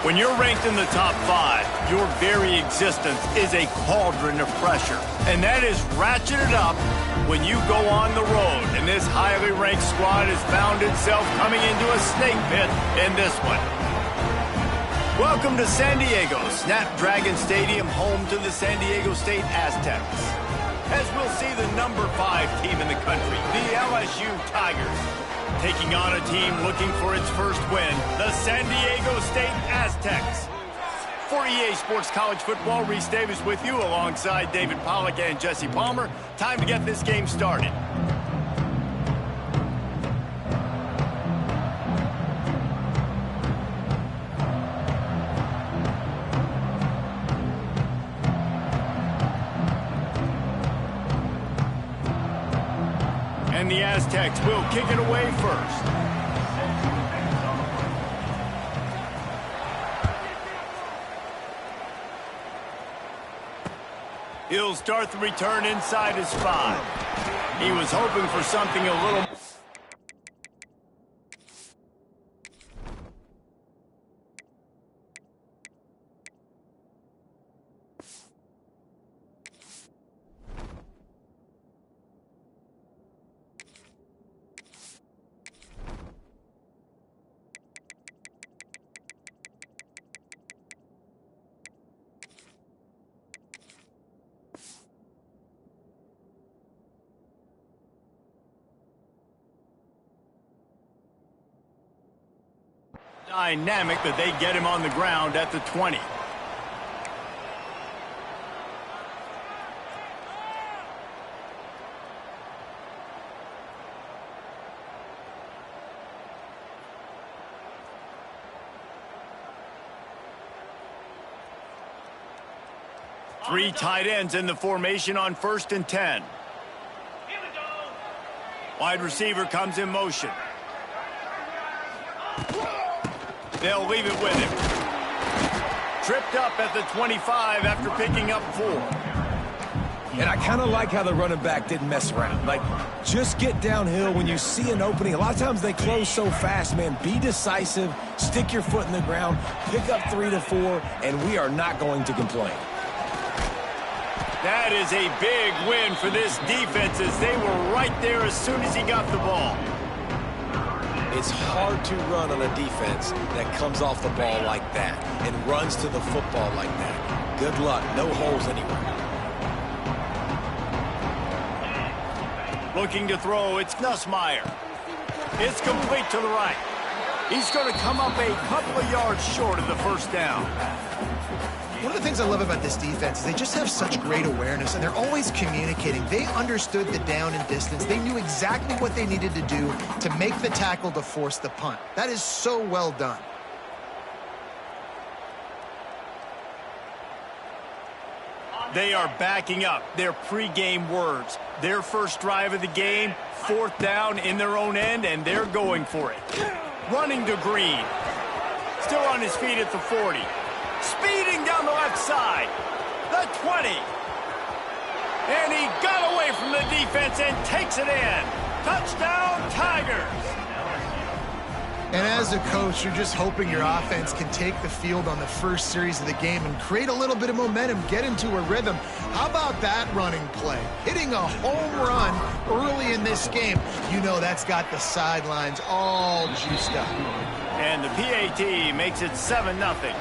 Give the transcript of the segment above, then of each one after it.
When you're ranked in the top 5, your very existence is a cauldron of pressure. And that is ratcheted up when you go on the road. And this highly ranked squad has found itself coming into a snake pit in this one. Welcome to San Diego, Snapdragon Stadium, home to the San Diego State Aztecs. As we'll see the number 5 team in the country, the LSU Tigers, taking on a team looking for its first win, the San Diego State Aztecs. For EA Sports College Football, Reese Davis with you alongside David Pollack and Jesse Palmer. Time to get this game started. And the Aztecs will kick it away first. He'll start the return inside his 5. He was hoping for something a little... dynamic that they get him on the ground at the 20. Three tight ends in the formation on 1st and 10. Wide receiver comes in motion. They'll leave it with him. Tripped up at the 25 after picking up 4. And I kind of like how the running back didn't mess around. Like, just get downhill when you see an opening. A lot of times they close so fast, man. Be decisive, stick your foot in the ground, pick up 3 to 4, and we are not going to complain. That is a big win for this defense as they were right there as soon as he got the ball. It's hard to run on a defense that comes off the ball like that and runs to the football like that. Good luck. No holes anywhere. Looking to throw, it's Nussmeier. It's complete to the right. He's going to come up a couple of yards short of the first down. One of the things I love about this defense is they just have such great awareness, and they're always communicating. They understood the down and distance. They knew exactly what they needed to do to make the tackle to force the punt. That is so well done. They are backing up their pregame words. Their first drive of the game, 4th down in their own end, and they're going for it. Running to Green. Still on his feet at the 40. Speeding down the left side. The 20. And he got away from the defense and takes it in. Touchdown, Tigers. And as a coach, you're just hoping your offense can take the field on the first series of the game and create a little bit of momentum, get into a rhythm. How about that running play? Hitting a home run early in this game. You know that's got the sidelines all juiced up. And the PAT makes it 7-0.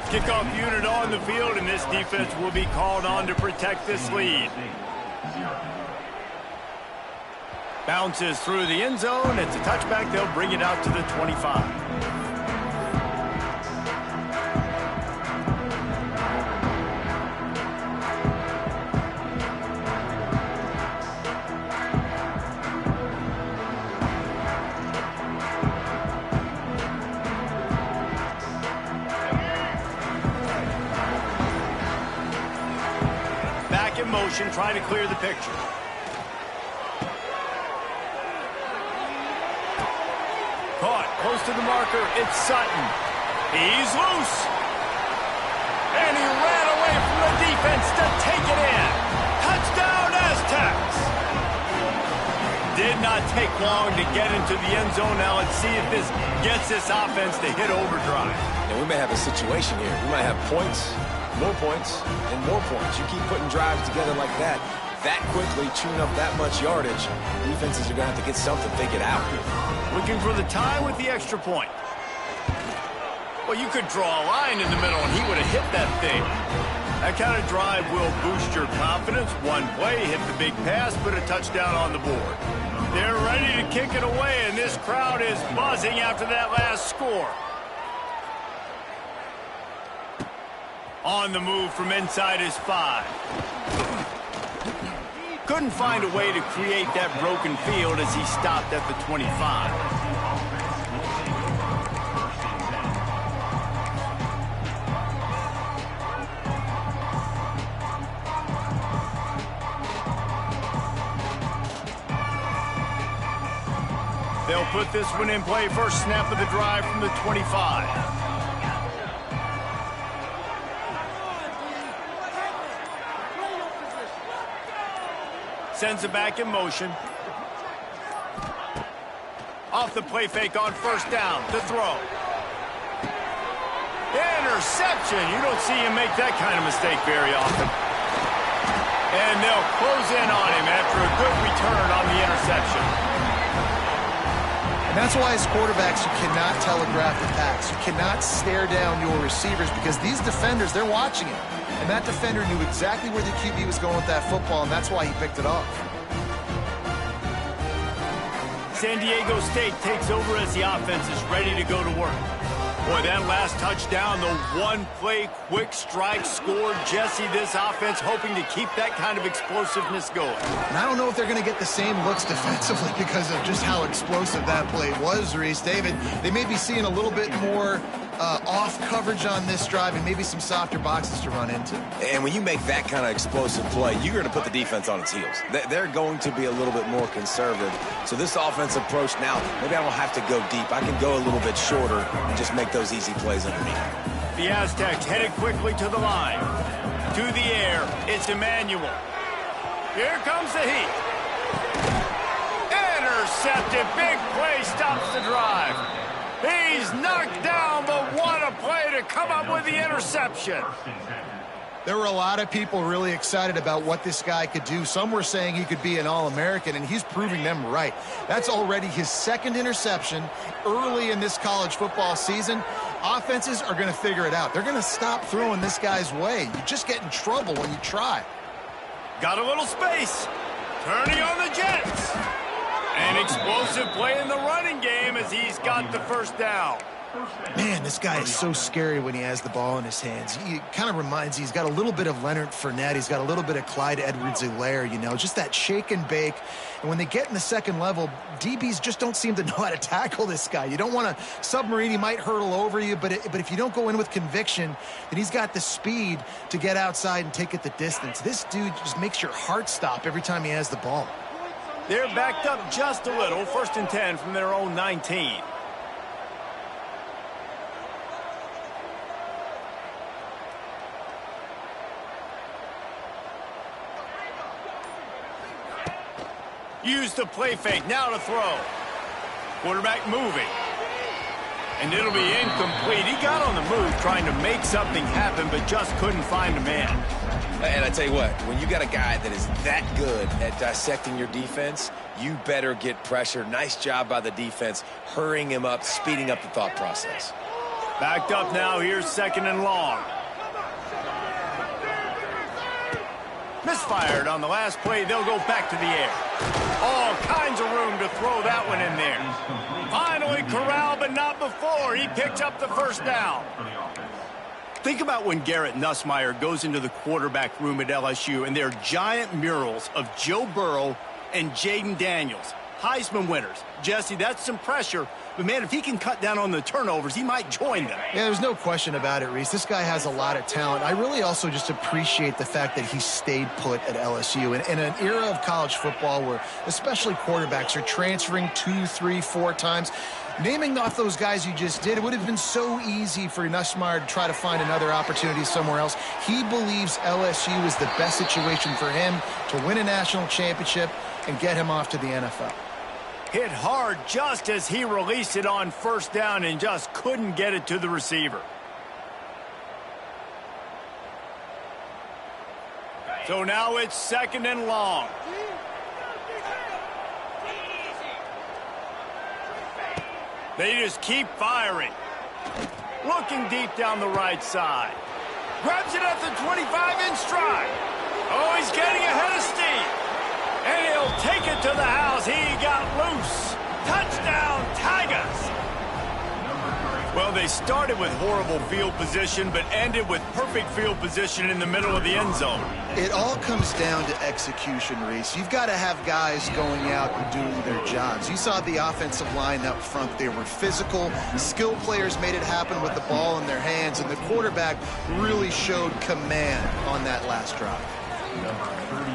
Kickoff unit on the field, and this defense will be called on to protect this lead. Bounces through the end zone. It's a touchback. They'll bring it out to the 25. Back in motion, trying to clear the picture. Caught close to the marker. It's Sutton. He's loose. And he ran away from the defense to take it in. Touchdown, Aztecs. did not take long to get into the end zone. Now let's see if this gets this offense to hit overdrive. And we may have a situation here. We might have points, and more points. You keep putting drives together like that quickly, chewing up that much yardage, defenses are going to have to get something figured out. Looking for the tie with the extra point. Well, you could draw a line in the middle, and he would have hit that thing. That kind of drive will boost your confidence. One play, hit the big pass, put a touchdown on the board. They're ready to kick it away, and this crowd is buzzing after that last score. On the move from inside his 5. Couldn't find a way to create that broken field as he stopped at the 25. They'll put this one in play. First snap of the drive from the 25. Sends it back in motion. Off the play fake on first down. To throw. Interception. You don't see him make that kind of mistake very often. And they'll close in on him after a good return on the interception. And that's why as quarterbacks, you cannot telegraph the pass. You cannot stare down your receivers because these defenders, they're watching it. And that defender knew exactly where the QB was going with that football, and that's why he picked it off. San Diego State takes over as the offense is ready to go to work. Boy, that last touchdown, the one-play quick strike score. Jesse, this offense hoping to keep that kind of explosiveness going. And I don't know if they're going to get the same looks defensively because of just how explosive that play was, Reese. David, they may be seeing a little bit more off coverage on this drive and maybe some softer boxes to run into. And when you make that kind of explosive play, you're going to put the defense on its heels. They're going to be a little bit more conservative. So this offensive approach now, maybe I don't have to go deep. I can go a little bit shorter and just make those easy plays underneath. The Aztecs headed quickly to the line. To the air, it's Emmanuel. Here comes the heat. Intercepted. Big play stops the drive. He's knocked down, but what a play to come up with the interception. There were a lot of people really excited about what this guy could do. Some were saying he could be an All-American, and he's proving them right. That's already his second interception early in this college football season. Offenses are going to figure it out. They're going to stop throwing this guy's way. You just get in trouble when you try. Got a little space. Turning on the Jets. An explosive play in the running game as he's got the first down. Man, this guy is so scary when he has the ball in his hands. He kind of reminds you, he's got a little bit of Leonard Fournette. He's got a little bit of Clyde Edwards-Helaire, you know, just that shake and bake. And when they get in the second level, DBs just don't seem to know how to tackle this guy. You don't want to submarine. He might hurtle over you, but if you don't go in with conviction, then he's got the speed to get outside and take it the distance. This dude just makes your heart stop every time he has the ball. They're backed up just a little. 1st and 10 from their own 19. Use the play fake. Now to throw. Quarterback moving. And it'll be incomplete. He got on the move trying to make something happen, but just couldn't find a man. And I tell you what, when you got a guy that is that good at dissecting your defense, you better get pressure. Nice job by the defense, hurrying him up, speeding up the thought process. Backed up now. Here's 2nd and long. Misfired on the last play. They'll go back to the air. All kinds of room to throw that one in there. Finally corralled, but not before. He picked up the first down. Think about when Garrett Nussmeier goes into the quarterback room at LSU, and there are giant murals of Joe Burrow and Jaden Daniels, Heisman winners. Jesse, that's some pressure. But, man, if he can cut down on the turnovers, he might join them. Yeah, there's no question about it, Reese. This guy has a lot of talent. I really also just appreciate the fact that he stayed put at LSU. In an era of college football where especially quarterbacks are transferring 2, 3, 4 times, naming off those guys you just did, it would have been so easy for Nussmeier to try to find another opportunity somewhere else. He believes LSU is the best situation for him to win a national championship and get him off to the NFL. Hit hard just as he released it on first down and just couldn't get it to the receiver. So now it's 2nd and long. They just keep firing. Looking deep down the right side. Grabs it at the 25 in stride. Oh, he's getting ahead of steam. And he'll take it to the house. He got loose. Touchdown, Tigers. Well, they started with horrible field position, but ended with perfect field position in the middle of the end zone. It all comes down to execution, Reese. You've got to have guys going out and doing their jobs. You saw the offensive line up front. They were physical. Skill players made it happen with the ball in their hands, and the quarterback really showed command on that last drive. Number 34,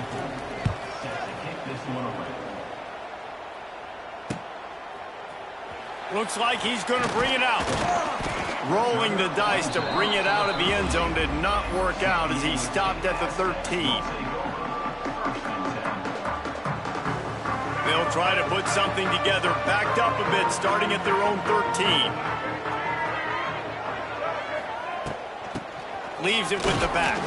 set to kick this one away. Looks like he's going to bring it out. Rolling the dice to bring it out of the end zone did not work out as he stopped at the 13. They'll try to put something together, backed up a bit, starting at their own 13. Leaves it with the back.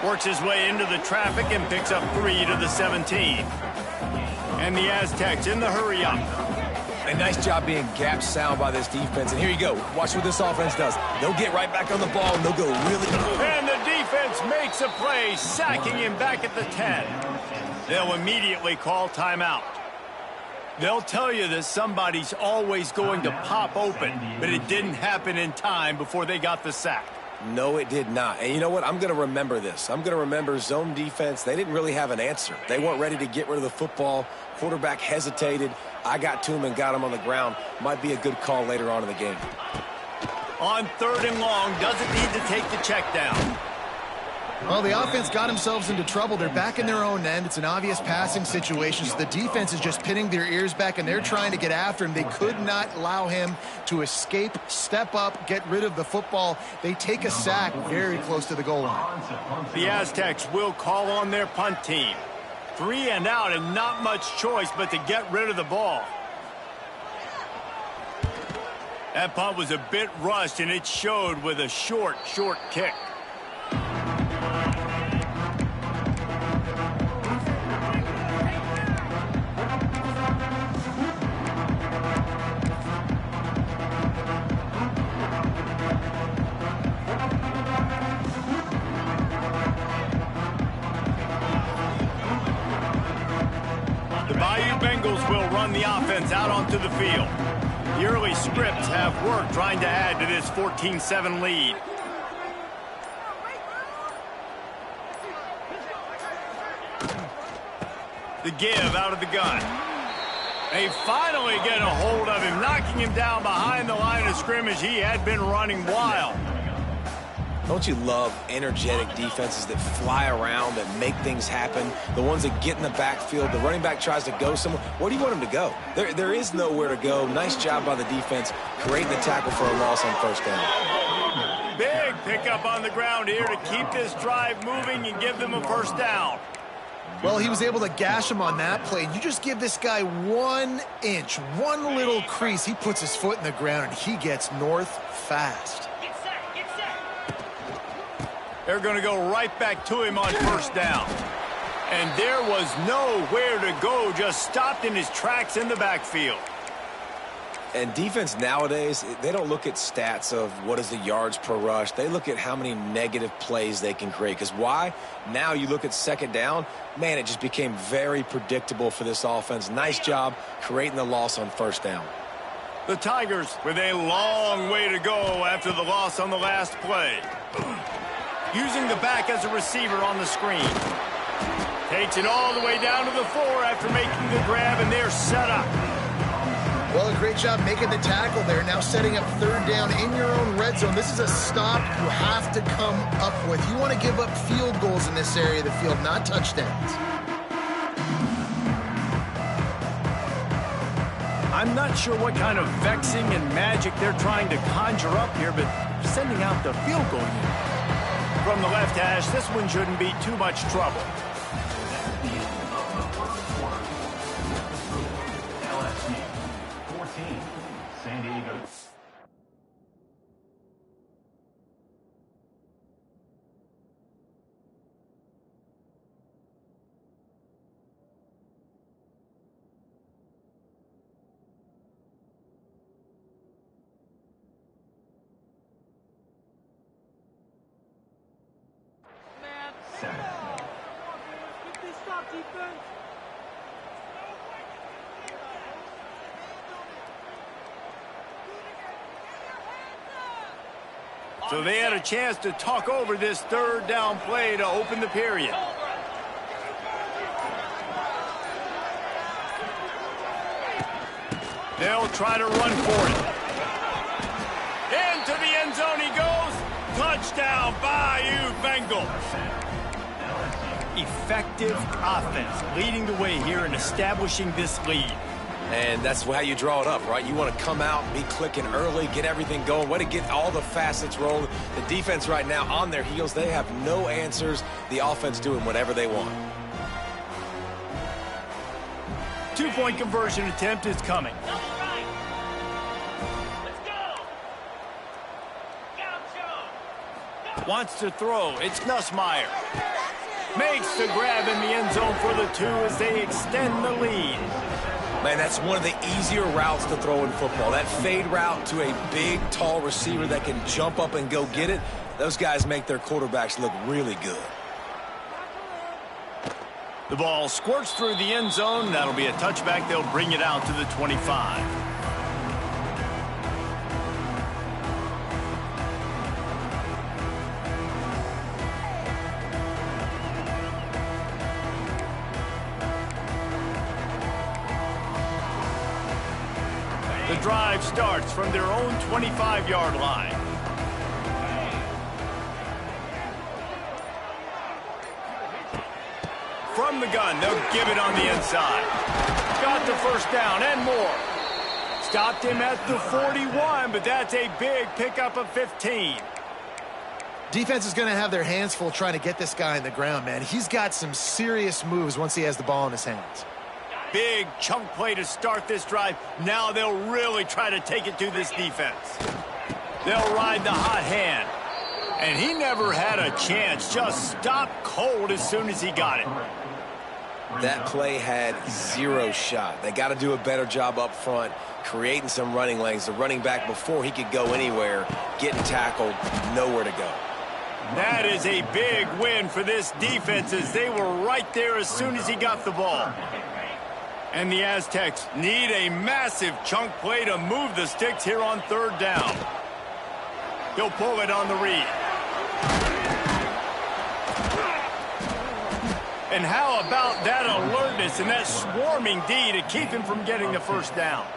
Works his way into the traffic and picks up 3 to the 17. And the Aztecs in the hurry up. A nice job being gap sound by this defense. And here you go. Watch what this offense does. They'll get right back on the ball, and they'll go really... And the defense makes a play, sacking him back at the 10. They'll immediately call timeout. They'll tell you that somebody's always going to pop open, but it didn't happen in time before they got the sack. No, it did not. And you know what? I'm going to remember this. I'm going to remember zone defense. They didn't really have an answer. They weren't ready to get rid of the football. Quarterback hesitated. I got to him and got him on the ground. Might be a good call later on in the game. On 3rd and long, doesn't need to take the check down. Well, the offense got themselves into trouble. They're back in their own end. It's an obvious passing situation, so the defense is just pinning their ears back, and they're trying to get after him. They could not allow him to escape, step up, get rid of the football. They take a sack very close to the goal line. The Aztecs will call on their punt team. 3 and out, and not much choice but to get rid of the ball. That punt was a bit rushed, and it showed with a short kick. The Bayou Bengals will run the offense out onto the field. The early scripts have worked trying to add to this 14-7 lead. The give out of the gun. They finally get a hold of him, knocking him down behind the line of scrimmage. He had been running wild. Don't you love energetic defenses that fly around, that make things happen? The ones that get in the backfield, the running back tries to go somewhere. Where do you want him to go? There is nowhere to go. Nice job by the defense, creating the tackle for a loss on first down. Big pickup on the ground here to keep this drive moving and give them a first down. Well, he was able to gash him on that play. You just give this guy 1 inch, one little crease. He puts his foot in the ground, and he gets north fast. They're going to go right back to him on first down. And there was nowhere to go, just stopped in his tracks in the backfield. And defense nowadays, they don't look at stats of what is the yards per rush. They look at how many negative plays they can create. Because why? Now you look at second down, man, it just became very predictable for this offense. Nice job creating the loss on first down. The Tigers with a long way to go after the loss on the last play. Using the back as a receiver on the screen. Takes it all the way down to the 4 after making the grab, and they're set up. Well, a great job making the tackle there. Now setting up 3rd down in your own red zone. This is a stop you have to come up with. You want to give up field goals in this area of the field, not touchdowns. I'm not sure what kind of vexing and magic they're trying to conjure up here, but sending out the field goal unit. From the left hash, this one shouldn't be too much trouble. That's the end of the first quarter. LSU So they had a chance to talk over this third down play to open the period. They'll try to run for it. Into the end zone he goes. Touchdown, Bayou Bengals. Effective offense leading the way here in establishing this lead. And that's how you draw it up, right? You want to come out, be clicking early, get everything going, way to get all the facets rolling. The defense right now on their heels, they have no answers. The offense doing whatever they want. Two-point conversion attempt is coming. Wants to throw. It's Nussmeier. Makes the grab in the end zone for the 2 as they extend the lead. Man, that's one of the easier routes to throw in football. That fade route to a big, tall receiver that can jump up and go get it. Those guys make their quarterbacks look really good. The ball squirts through the end zone. That'll be a touchback. They'll bring it out to the 25. The drive starts from their own 25-yard line. From the gun, they'll give it on the inside. Got the first down and more. Stopped him at the 41, but that's a big pickup of 15. Defense is going to have their hands full trying to get this guy on the ground, man. He's got some serious moves once he has the ball in his hands. Big chunk play to start this drive. Now they'll really try to take it to this defense. They'll ride the hot hand. And he never had a chance. Just stopped cold as soon as he got it. That play had zero shot. They got to do a better job up front, creating some running lanes. The running back, before he could go anywhere, getting tackled, nowhere to go. That is a big win for this defense as they were right there as soon as he got the ball. And the Aztecs need a massive chunk play to move the sticks here on third down. He'll pull it on the read. And how about that alertness and that swarming D to keep him from getting the first down?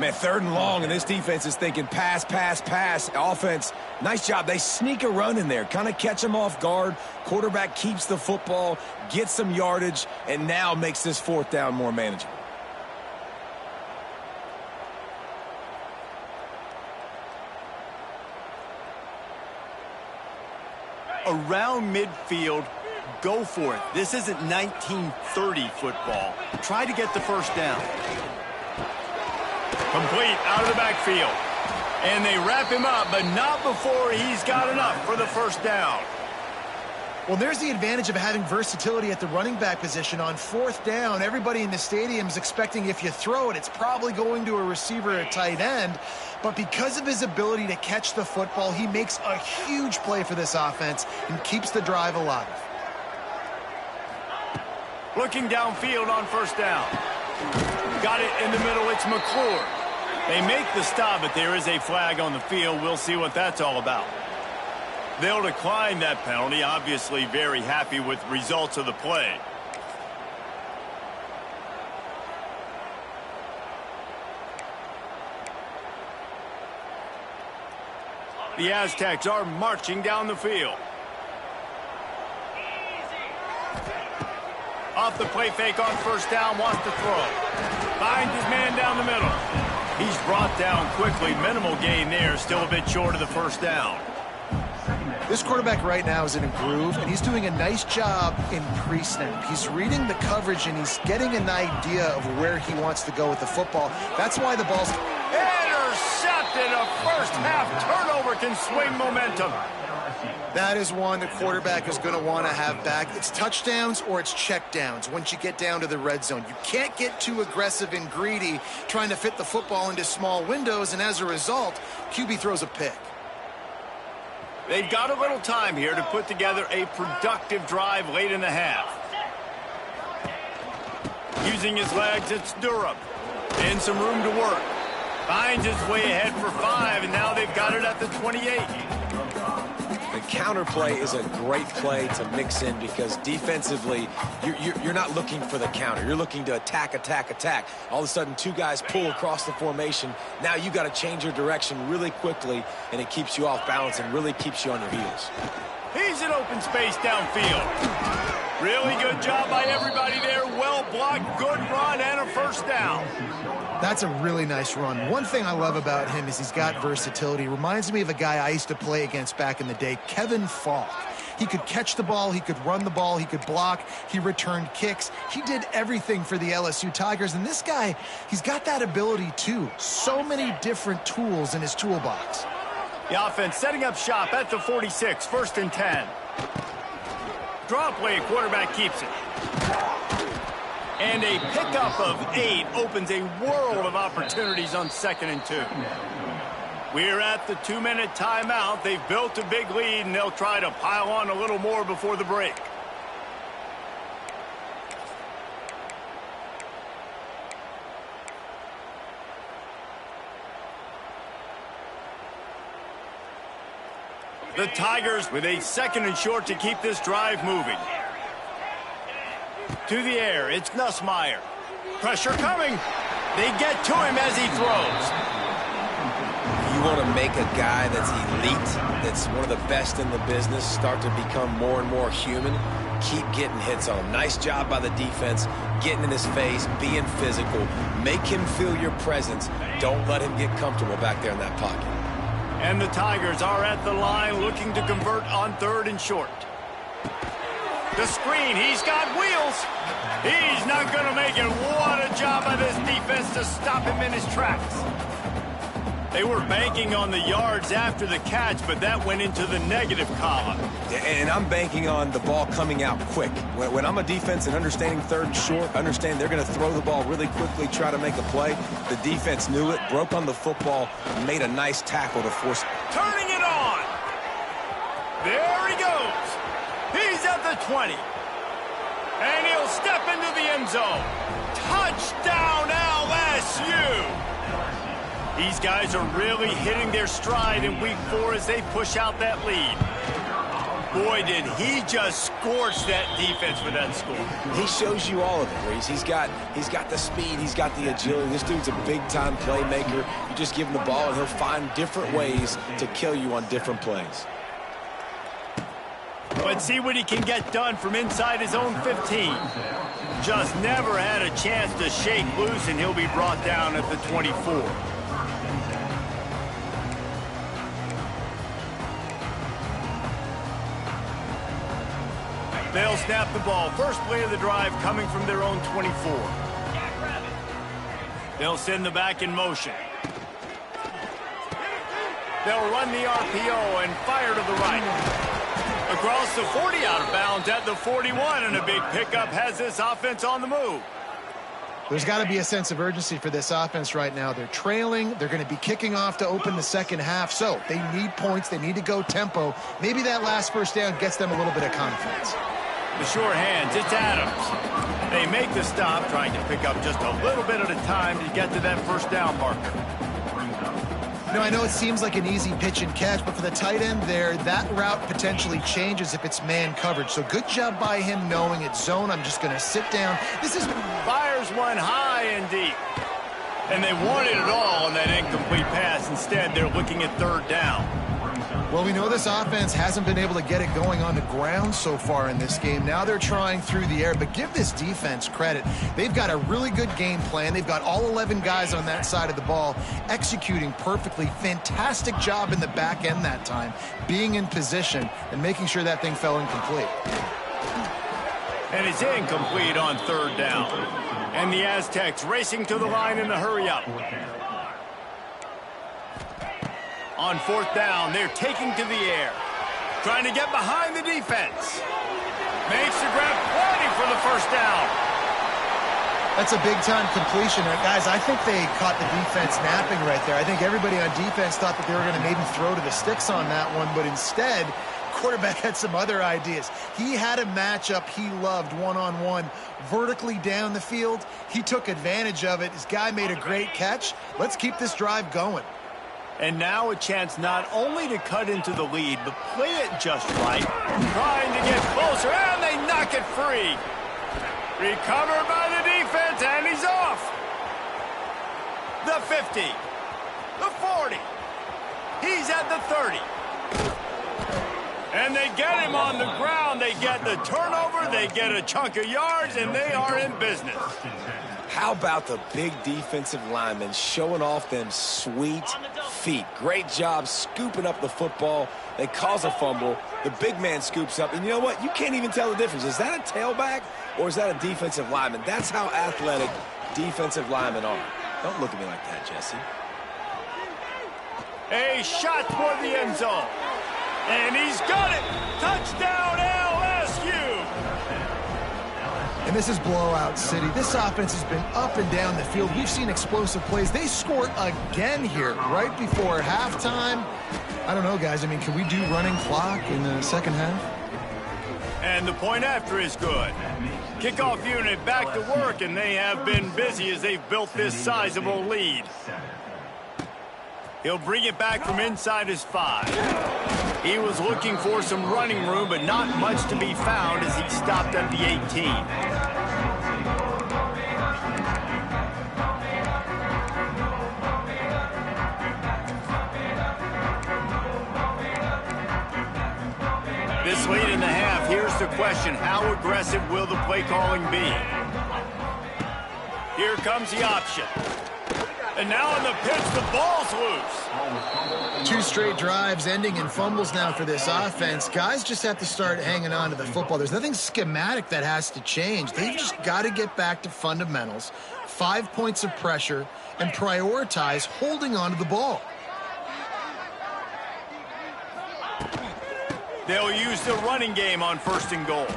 Man, third and long, and this defense is thinking pass, pass, pass. Offense, nice job. They sneak a run in there, kind of catch them off guard. Quarterback keeps the football, gets some yardage, and now makes this fourth down more manageable. Around midfield, go for it. This isn't 1930 football. Try to get the first down. Complete out of the backfield. And they wrap him up, but not before he's got enough for the first down. Well, there's the advantage of having versatility at the running back position. On fourth down, everybody in the stadium is expecting if you throw it, it's probably going to a receiver or tight end. But because of his ability to catch the football, he makes a huge play for this offense and keeps the drive alive. Looking downfield on first down. Got it in the middle. It's McClure. They make the stop, but there is a flag on the field. We'll see what that's all about. They'll decline that penalty. Obviously very happy with results of the play. The Aztecs are marching down the field. Off the play fake on first down, wants to throw. Finds his man down the middle. He's brought down quickly. Minimal gain there, still a bit short of the first down. This quarterback right now is in a groove, and he's doing a nice job in pre-snap. He's reading the coverage, and he's getting an idea of where he wants to go with the football. That's why the ball's intercepted. A first-half turnover can swing momentum. That is one the quarterback is going to want to have back. It's touchdowns or it's checkdowns once you get down to the red zone. You can't get too aggressive and greedy trying to fit the football into small windows, and as a result, QB throws a pick. They've got a little time here to put together a productive drive late in the half. Using his legs, it's Durham. In some room to work. Finds his way ahead for 5, and now they've got it at the 28. The counterplay is a great play to mix in because defensively, you're not looking for the counter. You're looking to attack, attack, attack. All of a sudden, 2 guys pull across the formation. Now you got to change your direction really quickly, and it keeps you off balance and really keeps you on your heels. He's in open space downfield. Really good job by everybody there. Well blocked, good run, and a first down. That's a really nice run. One thing I love about him is he's got versatility. Reminds me of a guy I used to play against back in the day, Kevin Falk. He could catch the ball, he could run the ball, he could block, he returned kicks. He did everything for the LSU Tigers, and this guy, he's got that ability too. So many different tools in his toolbox. The offense setting up shop at the 46, 1st and 10. Draw play, quarterback keeps it. And a pickup of 8 opens a world of opportunities on 2nd and 2. We're at the 2-minute timeout. They've built a big lead, and they'll try to pile on a little more before the break. The Tigers with a 2nd and short to keep this drive moving. To the air, it's Nussmeier. Pressure coming. They get to him as he throws. You want to make a guy that's elite, that's one of the best in the business, start to become more and more human. Keep getting hits on him. Nice job by the defense, getting in his face, being physical. Make him feel your presence. Don't let him get comfortable back there in that pocket. And the Tigers are at the line looking to convert on 3rd and short. The screen, he's got wheels. He's not going to make it. What a job by this defense to stop him in his tracks. They were banking on the yards after the catch, but that went into the negative column. And I'm banking on the ball coming out quick. When I'm a defense and understanding 3rd and short, understand they're going to throw the ball really quickly, try to make a play. The defense knew it, broke on the football, made a nice tackle to force. Turning it on. There he goes. He's at the 20. And he'll step into the end zone. Touchdown LSU. These guys are really hitting their stride in week 4 as they push out that lead. Boy, did he just scorch that defense with that score. He shows you all of it, Reese. He's got the speed, he's got the agility. This dude's a big-time playmaker. You just give him the ball, and he'll find different ways to kill you on different plays. But see what he can get done from inside his own 15. Just never had a chance to shake loose, and he'll be brought down at the 24. They'll snap the ball. First play of the drive coming from their own 24. They'll send the back in motion. They'll run the RPO and fire to the right. Across the 40, out of bounds at the 41, and a big pickup has this offense on the move. There's got to be a sense of urgency for this offense right now. They're trailing. They're going to be kicking off to open the second half. So they need points. They need to go tempo. Maybe that last first down gets them a little bit of confidence. The short hands, it's Adams. They make the stop, trying to pick up just a little bit at a time to get to that first down marker. Now, I know it seems like an easy pitch and catch, but for the tight end there, that route potentially changes if it's man coverage. So good job by him knowing it's zone. I'm just going to sit down. This is... Fires one high and deep. And they wanted it all on that incomplete pass. Instead, they're looking at 3rd down. Well, we know this offense hasn't been able to get it going on the ground so far in this game. Now they're trying through the air, but give this defense credit. They've got a really good game plan. They've got all 11 guys on that side of the ball executing perfectly. Fantastic job in the back end that time, being in position and making sure that thing fell incomplete. And it's incomplete on 3rd down. And the Aztecs racing to the line in the hurry-up. On 4th down, they're taking to the air. Trying to get behind the defense. Makes the grab, plenty for the first down. That's a big-time completion. Guys, I think they caught the defense napping right there. I think everybody on defense thought that they were going to maybe throw to the sticks on that one, but instead, quarterback had some other ideas. He had a matchup he loved one-on-one vertically down the field. He took advantage of it. His guy made a great catch. Let's keep this drive going. And now a chance not only to cut into the lead, but play it just right. Trying to get closer, and they knock it free. Recovered by the defense, and he's off. The 50. The 40. He's at the 30. And they get him on the ground. They get the turnover. They get a chunk of yards, and they are in business. How about the big defensive linemen showing off them sweet feet? Great job scooping up the football. They cause a fumble. The big man scoops up. And you know what? You can't even tell the difference. Is that a tailback or is that a defensive lineman? That's how athletic defensive linemen are. Don't look at me like that, Jesse. A shot toward the end zone. And he's got it. Touchdown, LSU. And this is blowout city. This offense has been up and down the field. We've seen explosive plays. They scored again here right before halftime. I don't know, guys. I mean, can we do running clock in the second half? And the point after is good. Kickoff unit back to work, and they have been busy as they've built this sizable lead. He'll bring it back from inside his 5. He was looking for some running room, but not much to be found as he stopped at the 18. This late in the half, here's the question. How aggressive will the play calling be? Here comes the option. And now on the pitch, the ball's loose. 2 straight drives ending in fumbles now for this offense. Guys just have to start hanging on to the football. There's nothing schematic that has to change. They've just got to get back to fundamentals, 5 points of pressure, and prioritize holding on to the ball. They'll use the running game on 1st and goal.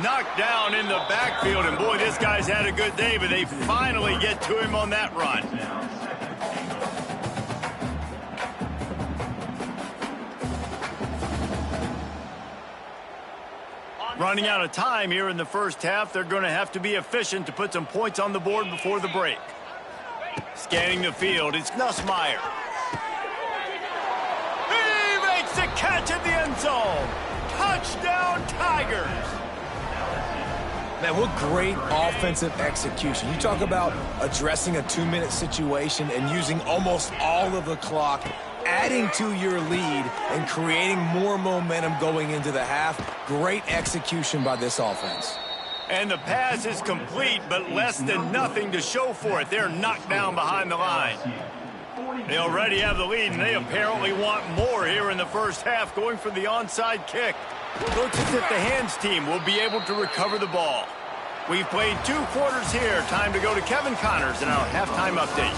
Knocked down in the backfield, and boy, this guy's had a good day, but they finally get to him on that run. Running out of time here in the first half, they're going to have to be efficient to put some points on the board before the break. Scanning the field, it's Nussmeier. The catch at the end zone. Touchdown, Tigers. Man, what great offensive execution. You talk about addressing a 2-minute situation and using almost all of the clock, adding to your lead and creating more momentum going into the half. Great execution by this offense. And the pass is complete, but less than nothing to show for it. They're knocked down behind the line. They already have the lead, and they apparently want more here in the first half, going for the onside kick. Looks as if the hands team will be able to recover the ball. We've played 2 quarters here. Time to go to Kevin Connors in our halftime update.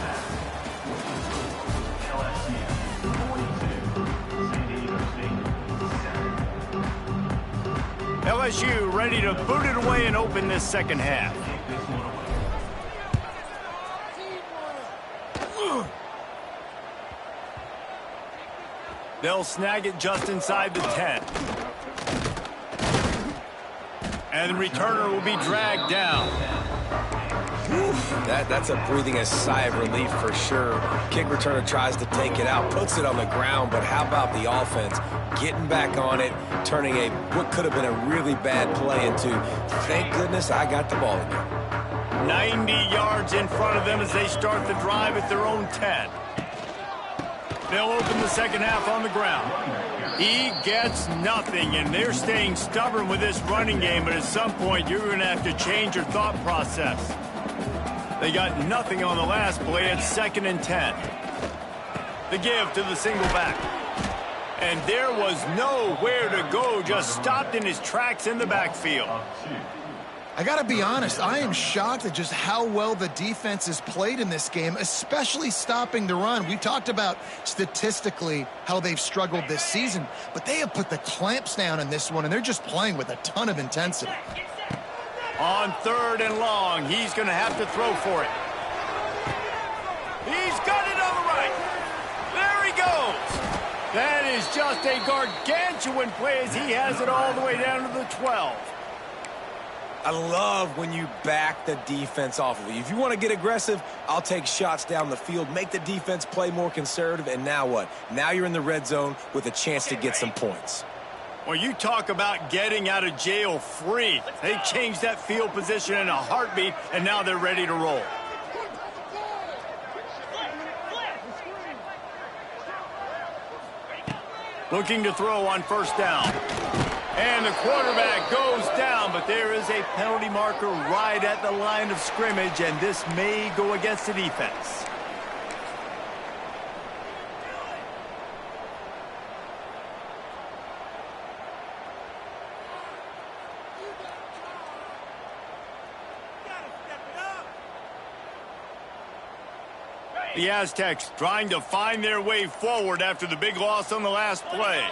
LSU ready to boot it away and open this second half. They'll snag it just inside the 10. And the returner will be dragged down. That's a breathing a sigh of relief for sure. Kick returner tries to take it out, puts it on the ground, but how about the offense getting back on it, turning what could have been a really bad play into, thank goodness I got the ball again. 90 yards in front of them as they start the drive at their own 10. They'll open the second half on the ground. He gets nothing, and they're staying stubborn with this running game, but at some point you're going to have to change your thought process. They got nothing on the last play at 2nd and 10. The give to the single back. And there was nowhere to go, just stopped in his tracks in the backfield. I got to be honest, I am shocked at just how well the defense has played in this game, especially stopping the run. We talked about statistically how they've struggled this season, but they have put the clamps down in this one, and they're just playing with a ton of intensity. On 3rd and long, he's going to have to throw for it. He's got it on the right. There he goes. That is just a gargantuan play as he has it all the way down to the 12. I love when you back the defense off of you. If you want to get aggressive, I'll take shots down the field, make the defense play more conservative, and now what? Now you're in the red zone with a chance to get some points. Well, you talk about getting out of jail free. They changed that field position in a heartbeat, and now they're ready to roll. Looking to throw on first down. And the quarterback goes down, but there is a penalty marker right at the line of scrimmage, and this may go against the defense. The Aztecs trying to find their way forward after the big loss on the last play.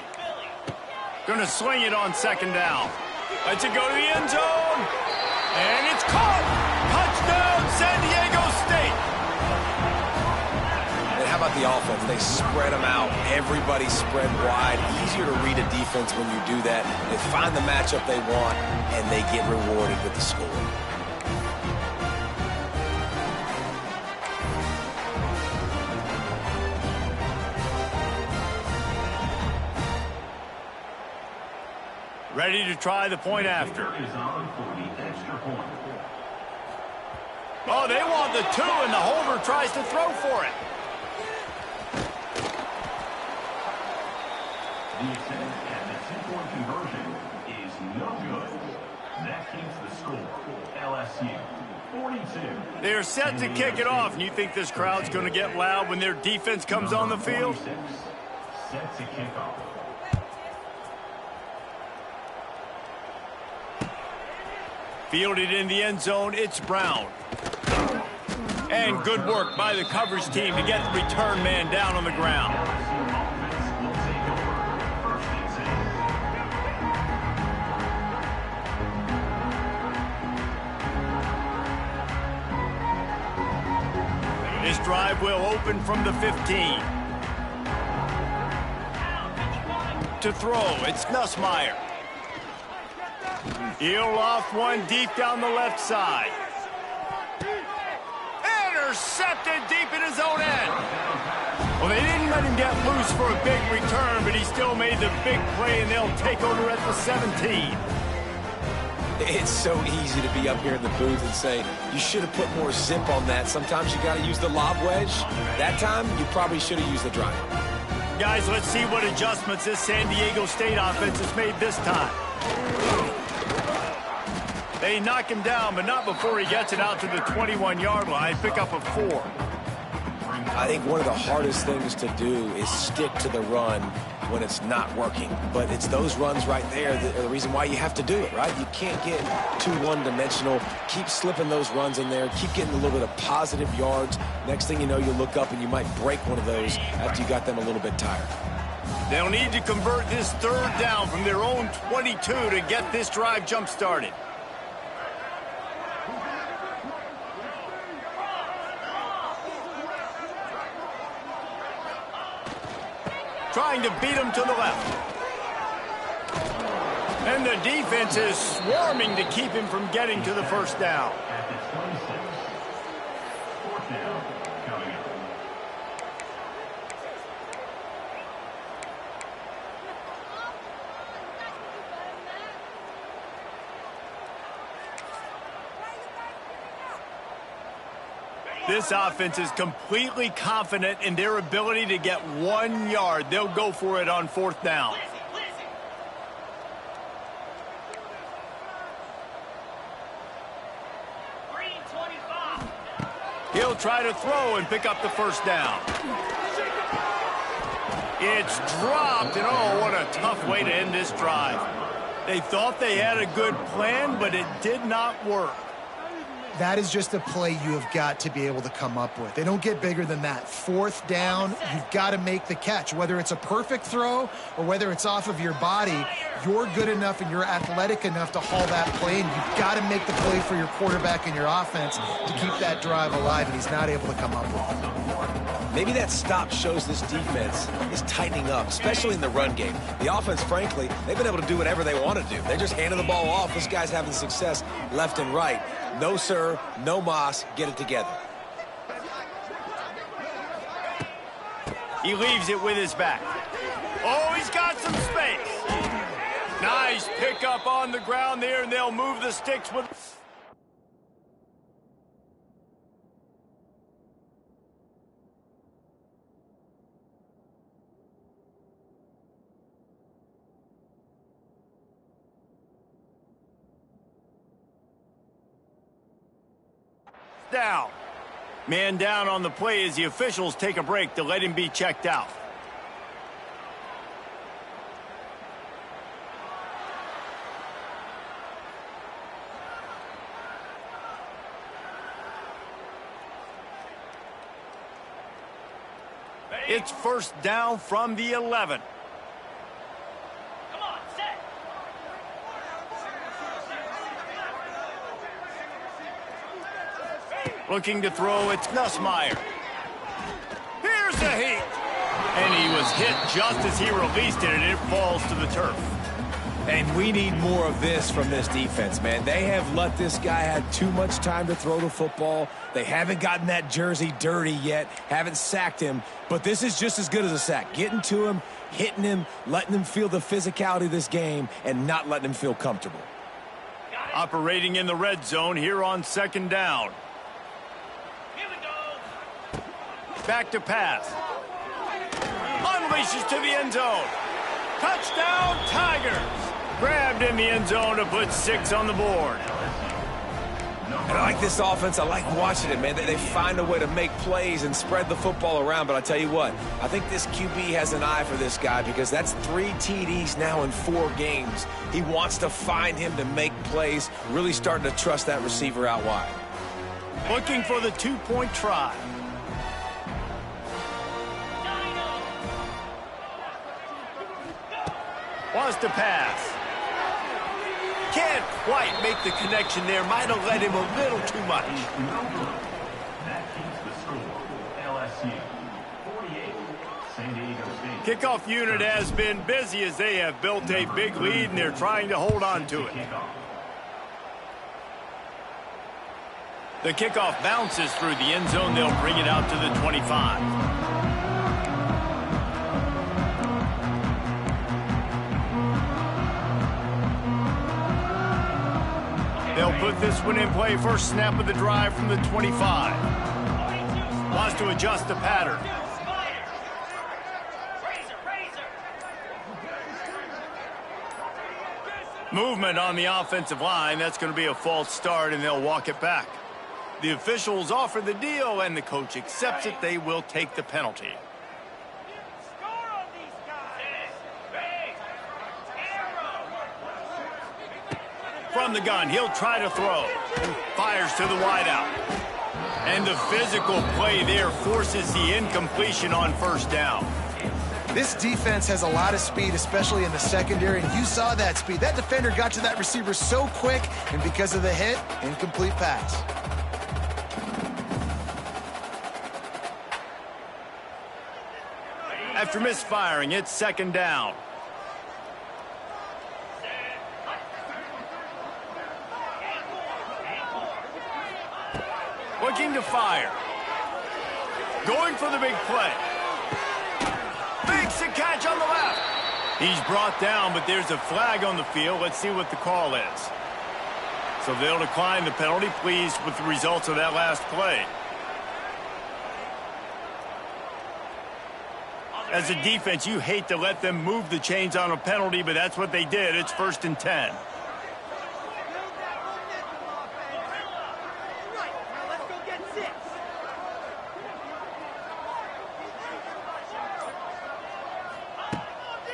Going to swing it on second down. Lets it go to the end zone. And it's caught. Touchdown, San Diego State. And how about the offense? They spread them out. Everybody spread wide. Easier to read a defense when you do that. They find the matchup they want, and they get rewarded with the score. Ready to try the point after. Oh, they want the 2, and the holder tries to throw for it. The attempt at the 2-point conversion is no good. That keeps the score. LSU 42. They are set to kick it off, and you think this crowd's going to get loud when their defense comes on the field? Set to kick off. Fielded in the end zone, it's Brown. And good work by the coverage team to get the return man down on the ground. This drive will open from the 15. To throw, it's Nussmeier. He'll loft one deep down the left side. Intercepted deep in his own end. Well, they didn't let him get loose for a big return, but he still made the big play, and they'll take over at the 17. It's so easy to be up here in the booth and say, you should have put more zip on that. Sometimes you got to use the lob wedge. That time, you probably should have used the drive. Guys, let's see what adjustments this San Diego State offense has made this time. They knock him down, but not before he gets it out to the 21-yard line. Pick up a 4. I think one of the hardest things to do is stick to the run when it's not working. But it's those runs right there that are the reason why you have to do it, right? You can't get too one-dimensional. Keep slipping those runs in there. Keep getting a little bit of positive yards. Next thing you know, you look up and you might break one of those after you got them a little bit tired. They'll need to convert this third down from their own 22 to get this drive jump-started. Trying to beat him to the left. And the defense is swarming to keep him from getting to the first down. At the 26. Fourth down coming up. This offense is completely confident in their ability to get 1 yard. They'll go for it on fourth down. He'll try to throw and pick up the first down. It's dropped, and oh, what a tough way to end this drive. They thought they had a good plan, but it did not work. That is just a play you have got to be able to come up with. They don't get bigger than that. Fourth down, you've got to make the catch. Whether it's a perfect throw or whether it's off of your body, you're good enough and you're athletic enough to haul that play, and you've got to make the play for your quarterback and your offense to keep that drive alive, and he's not able to come up with it. Maybe that stop shows this defense is tightening up, especially in the run game. The offense, frankly, they've been able to do whatever they want to do. They're just handing the ball off. This guy's having success left and right. No, sir, no mas, get it together. He leaves it with his back. Oh, he's got some space. Nice pickup on the ground there, and they'll move the sticks with... down. Man down on the play as the officials take a break to let him be checked out. It's first down from the 11. Come on, set. Looking to throw, it's Nussmeier. Here's the heat. And he was hit just as he released it, and it falls to the turf. And we need more of this from this defense, man. They have let this guy have too much time to throw the football. They haven't gotten that jersey dirty yet, haven't sacked him. But this is just as good as a sack. Getting to him, hitting him, letting him feel the physicality of this game, and not letting him feel comfortable. Operating in the red zone here on second down. Here we go. Back to pass. Unleashes to the end zone. Touchdown, Tigers. Grabbed in the end zone to put 6 on the board. And I like this offense. I like watching it, man. They find a way to make plays and spread the football around. But I tell you what, I think this QB has an eye for this guy because that's 3 TDs now in 4 games. He wants to find him to make plays, really starting to trust that receiver out wide. Looking for the 2-point try. Wants to pass. Can't quite make the connection there. Might have led him a little too much. That keeps the score. LSU 48, San Diego State. Kickoff unit has been busy as they have built a big lead and they're trying to hold on to it. The kickoff bounces through the end zone. They'll bring it out to the 25. They'll put this one in play. First snap of the drive from the 25. Wants to adjust the pattern. Movement on the offensive line. That's going to be a false start, and they'll walk it back. The officials offer the deal, and the coach accepts it. They will take the penalty. From the gun, he'll try to throw. Fires to the wideout. And the physical play there forces the incompletion on first down. This defense has a lot of speed, especially in the secondary, and you saw that speed. That defender got to that receiver so quick, and because of the hit, incomplete pass. After misfiring, it's second down. Looking to fire. Going for the big play. Makes a catch on the left. He's brought down, but there's a flag on the field. Let's see what the call is. So they'll decline the penalty. Pleased with the results of that last play. As a defense, you hate to let them move the chains on a penalty, but that's what they did. It's 1st and 10.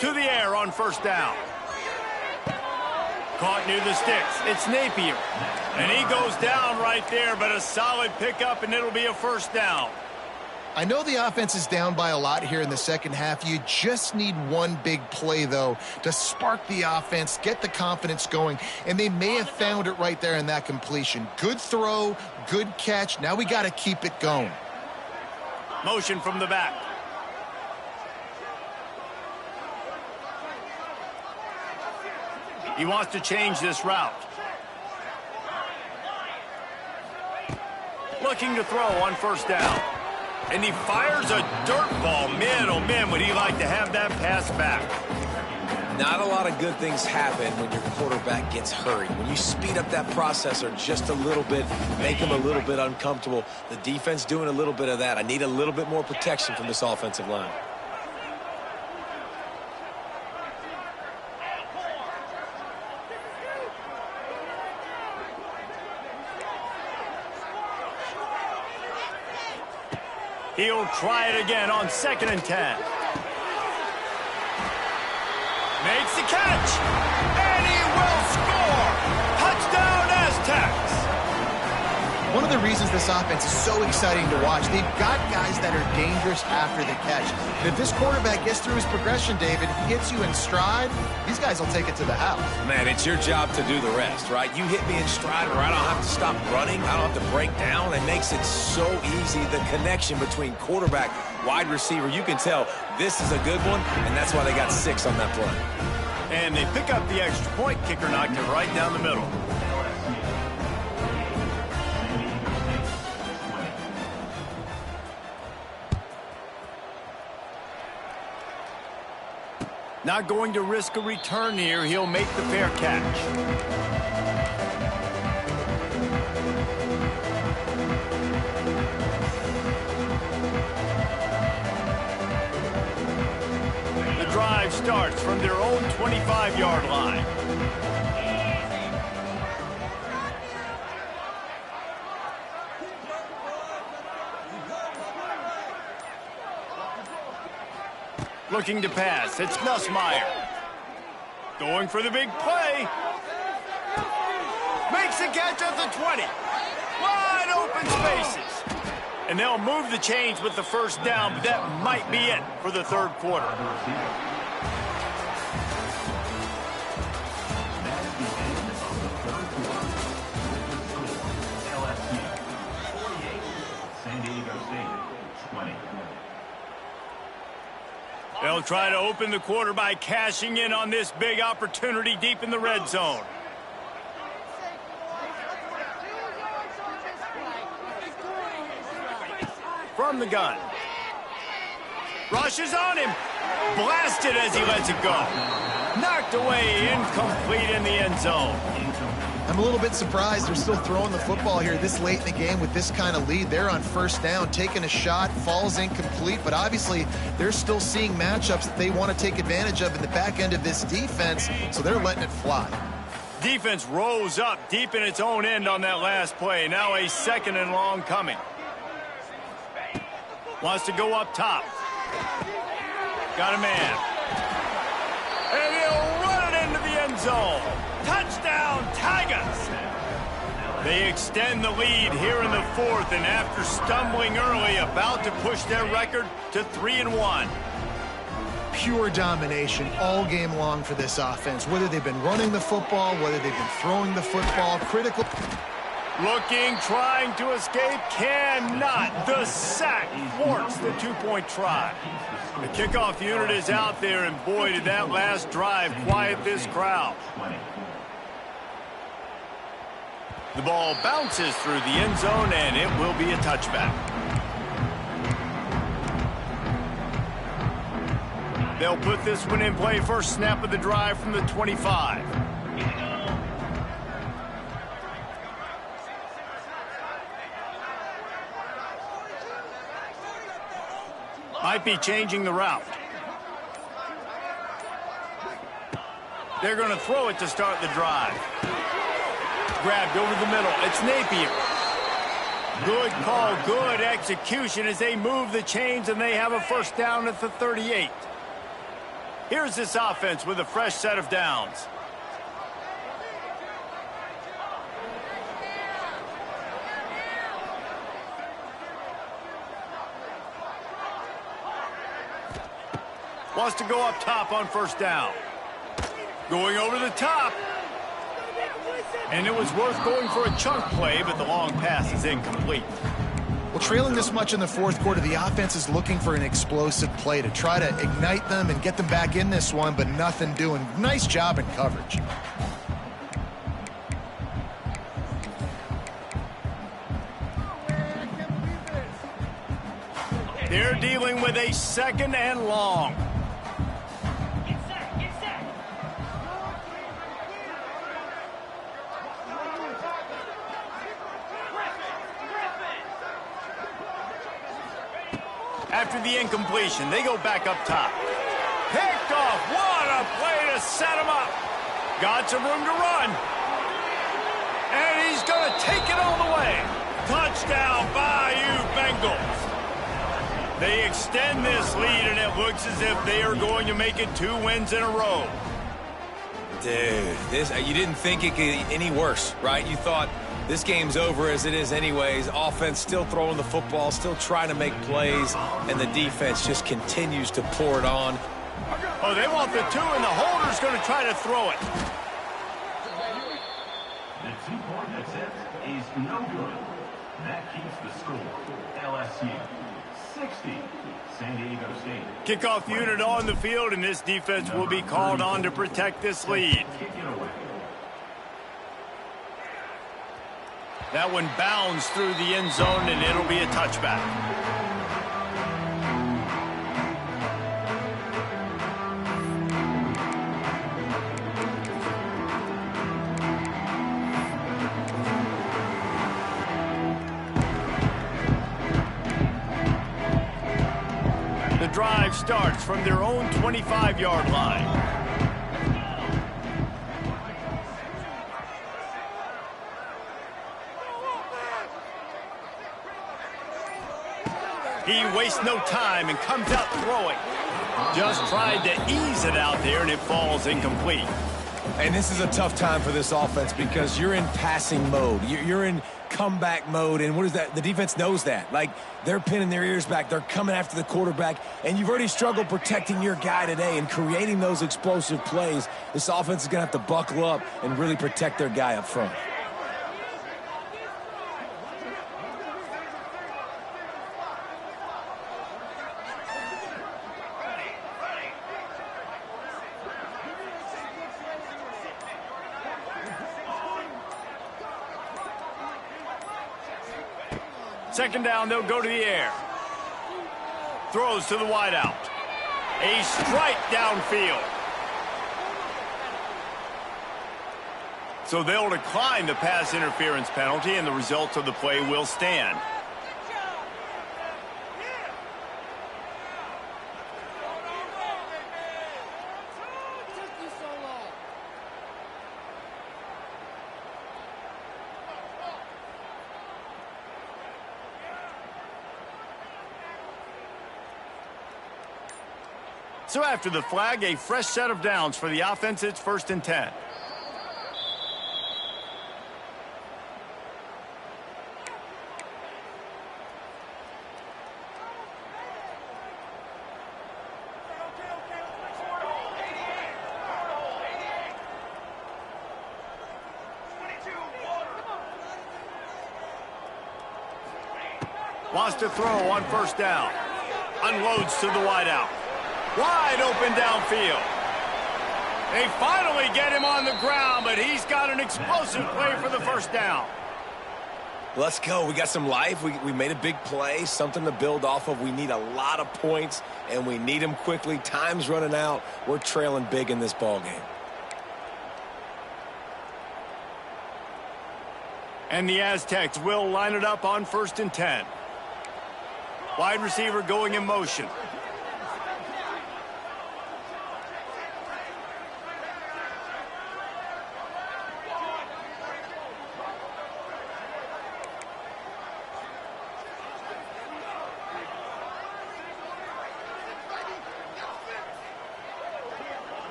To the air on first down. Caught near the sticks. It's Napier. And he goes down right there, but a solid pickup, and it'll be a first down. I know the offense is down by a lot here in the second half. You just need one big play, though, to spark the offense, get the confidence going, and they may have found it right there in that completion. Good throw, good catch. Now we got to keep it going. Motion from the back. He wants to change this route. Looking to throw on first down. And he fires a dirt ball. Man, oh man, would he like to have that pass back. Not a lot of good things happen when your quarterback gets hurried. When you speed up that processor just a little bit, make him a little bit uncomfortable. The defense doing a little bit of that. I need a little bit more protection from this offensive line. He'll try it again on 2nd and 10. Makes the catch, and he will score. Touchdown, Aztecs. One of the reasons this offense is so exciting to watch, they've got guys that are dangerous after the catch. And if this quarterback gets through his progression, David, hits you in stride, these guys will take it to the house. Man, it's your job to do the rest, right? You hit me in stride or I don't have to stop running. I don't have to break down. It makes it so easy, the connection between quarterback, wide receiver. You can tell this is a good one, and that's why they got 6 on that play. And they pick up the extra point. Kicker knocked it right down the middle. Not going to risk a return here. He'll make the fair catch. The drive starts from their own 25-yard line. Looking to pass. It's Nussmeier. Going for the big play. Makes a catch at the 20. Wide open spaces. And they'll move the chains with the first down, but that might be it for the third quarter. They'll try to open the quarter by cashing in on this big opportunity deep in the red zone. From the gun. Rushes on him. Blasted as he lets it go. Knocked away, incomplete in the end zone. I'm a little bit surprised they're still throwing the football here this late in the game with this kind of lead. They're on first down, taking a shot, falls incomplete, but obviously they're still seeing matchups that they want to take advantage of in the back end of this defense, so they're letting it fly. Defense rose up deep in its own end on that last play. Now a 2nd and long coming. Wants to go up top. Got a man. And he'll run it into the end zone. Touchdown, Tigers! They extend the lead here in the 4th, and after stumbling early, about to push their record to 3-1. Pure domination all game long for this offense. Whether they've been running the football, whether they've been throwing the football, critical. Looking, trying to escape, cannot. The sack thwarts the 2-point try. The kickoff unit is out there, and boy, did that last drive quiet this crowd. The ball bounces through the end zone, and it will be a touchback. They'll put this one in play first snap of the drive from the 25. Might be changing the route. They're going to throw it to start the drive. Grabbed over the middle. It's Napier. Good call, good execution as they move the chains, and they have a first down at the 38. Here's this offense with a fresh set of downs. Wants to go up top on first down. Going over the top. And it was worth going for a chunk play, but the long pass is incomplete. Well, trailing this much in the fourth quarter, the offense is looking for an explosive play to try to ignite them and get them back in this one, but nothing doing. Nice job in coverage. They're dealing with a 2nd and long. Get set, get set. After the incompletion, they go back up top. Picked off. What a play to set him up. Got some room to run. And he's going to take it all the way. Touchdown, Bayou Bengals. They extend this lead, and it looks as if they are going to make it 2 wins in a row. Dude, you didn't think it could get any worse, right? You thought this game's over as it is anyways. Offense still throwing the football, still trying to make plays, and the defense just continues to pour it on. Oh, they want the 2, and the holder's going to try to throw it. The 2-point attempt is no good. That keeps the score. LSU 60, San Diego State. Kickoff unit on the field, and this defense will be called on to protect this lead. Kick it away. That one bounds through the end zone, and it'll be a touchback. The drive starts from their own 25-yard line. He wastes no time and comes out throwing. Just tried to ease it out there, and it falls incomplete. And this is a tough time for this offense because you're in passing mode. You're in comeback mode, and what is that? The defense knows that. Like, they're pinning their ears back. They're coming after the quarterback, and you've already struggled protecting your guy today and creating those explosive plays. This offense is going to have to buckle up and really protect their guy up front. Second down, they'll go to the air. Throws to the wideout. A strike downfield. So they'll decline the pass interference penalty, and the results of the play will stand. So after the flag, a fresh set of downs for the offense. It's 1st and 10. Wants to throw on 1st down. Unloads to the wideout. Wide open downfield. They finally get him on the ground, but he's got an explosive play for the 1st down. Let's go. We got some life. We made a big play, something to build off of. We need a lot of points, and we need them quickly. Time's running out. We're trailing big in this ball game. And the Aztecs will line it up on 1st and 10. Wide receiver going in motion.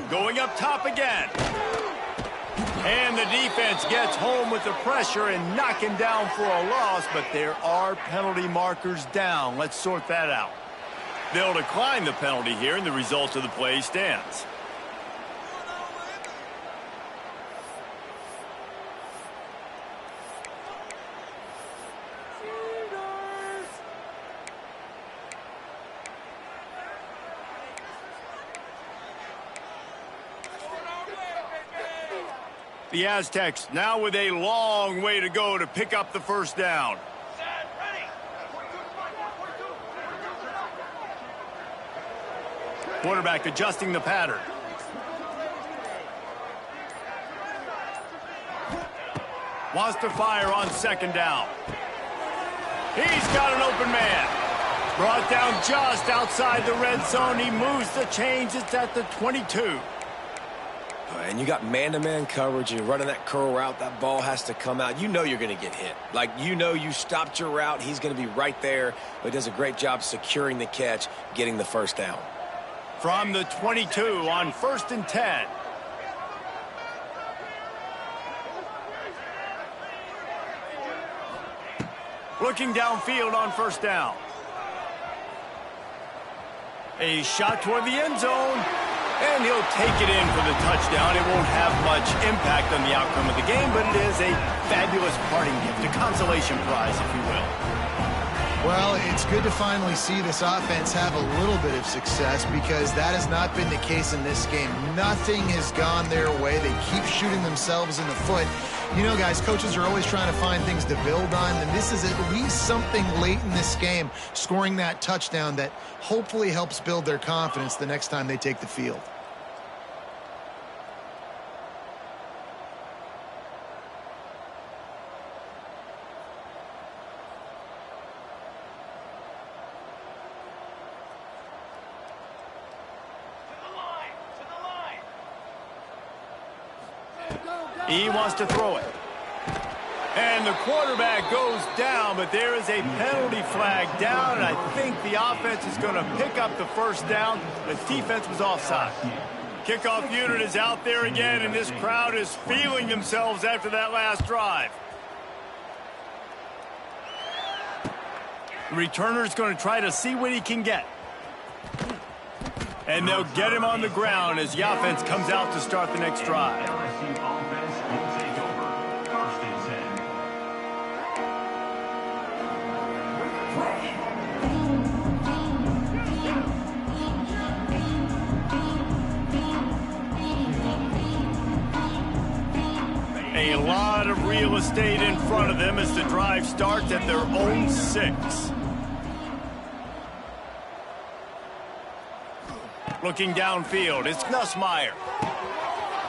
Going up top again. And the defense gets home with the pressure and knocking down for a loss, but there are penalty markers down. Let's sort that out. They'll decline the penalty here, and the result of the play stands. The Aztecs now with a long way to go to pick up the first down. Quarterback adjusting the pattern. Wants to fire on second down. He's got an open man. Brought down just outside the red zone. He moves the chains. It's at the 22. And you got man-to-man coverage. You're running that curl route. That ball has to come out. You know you're going to get hit. Like, you know you stopped your route. He's going to be right there. But he does a great job securing the catch, getting the first down. From the 22 on 1st and 10. Looking downfield on first down. A shot toward the end zone. And he'll take it in for the touchdown. It won't have much impact on the outcome of the game, but it is a fabulous parting gift, a consolation prize, if you will. Well, it's good to finally see this offense have a little bit of success because that has not been the case in this game. Nothing has gone their way. They keep shooting themselves in the foot. You know, guys, coaches are always trying to find things to build on, and this is at least something late in this game, scoring that touchdown that hopefully helps build their confidence the next time they take the field. He wants to throw it. And the quarterback goes down, but there is a penalty flag down, and I think the offense is going to pick up the first down. The defense was offside. Kickoff unit is out there again, and this crowd is feeling themselves after that last drive. The returner is going to try to see what he can get. And they'll get him on the ground as the offense comes out to start the next drive. LSU offense will take over. 1st and 10. A lot of real estate in front of them as the drive starts at their own 6. Looking downfield, it's Nussmeier.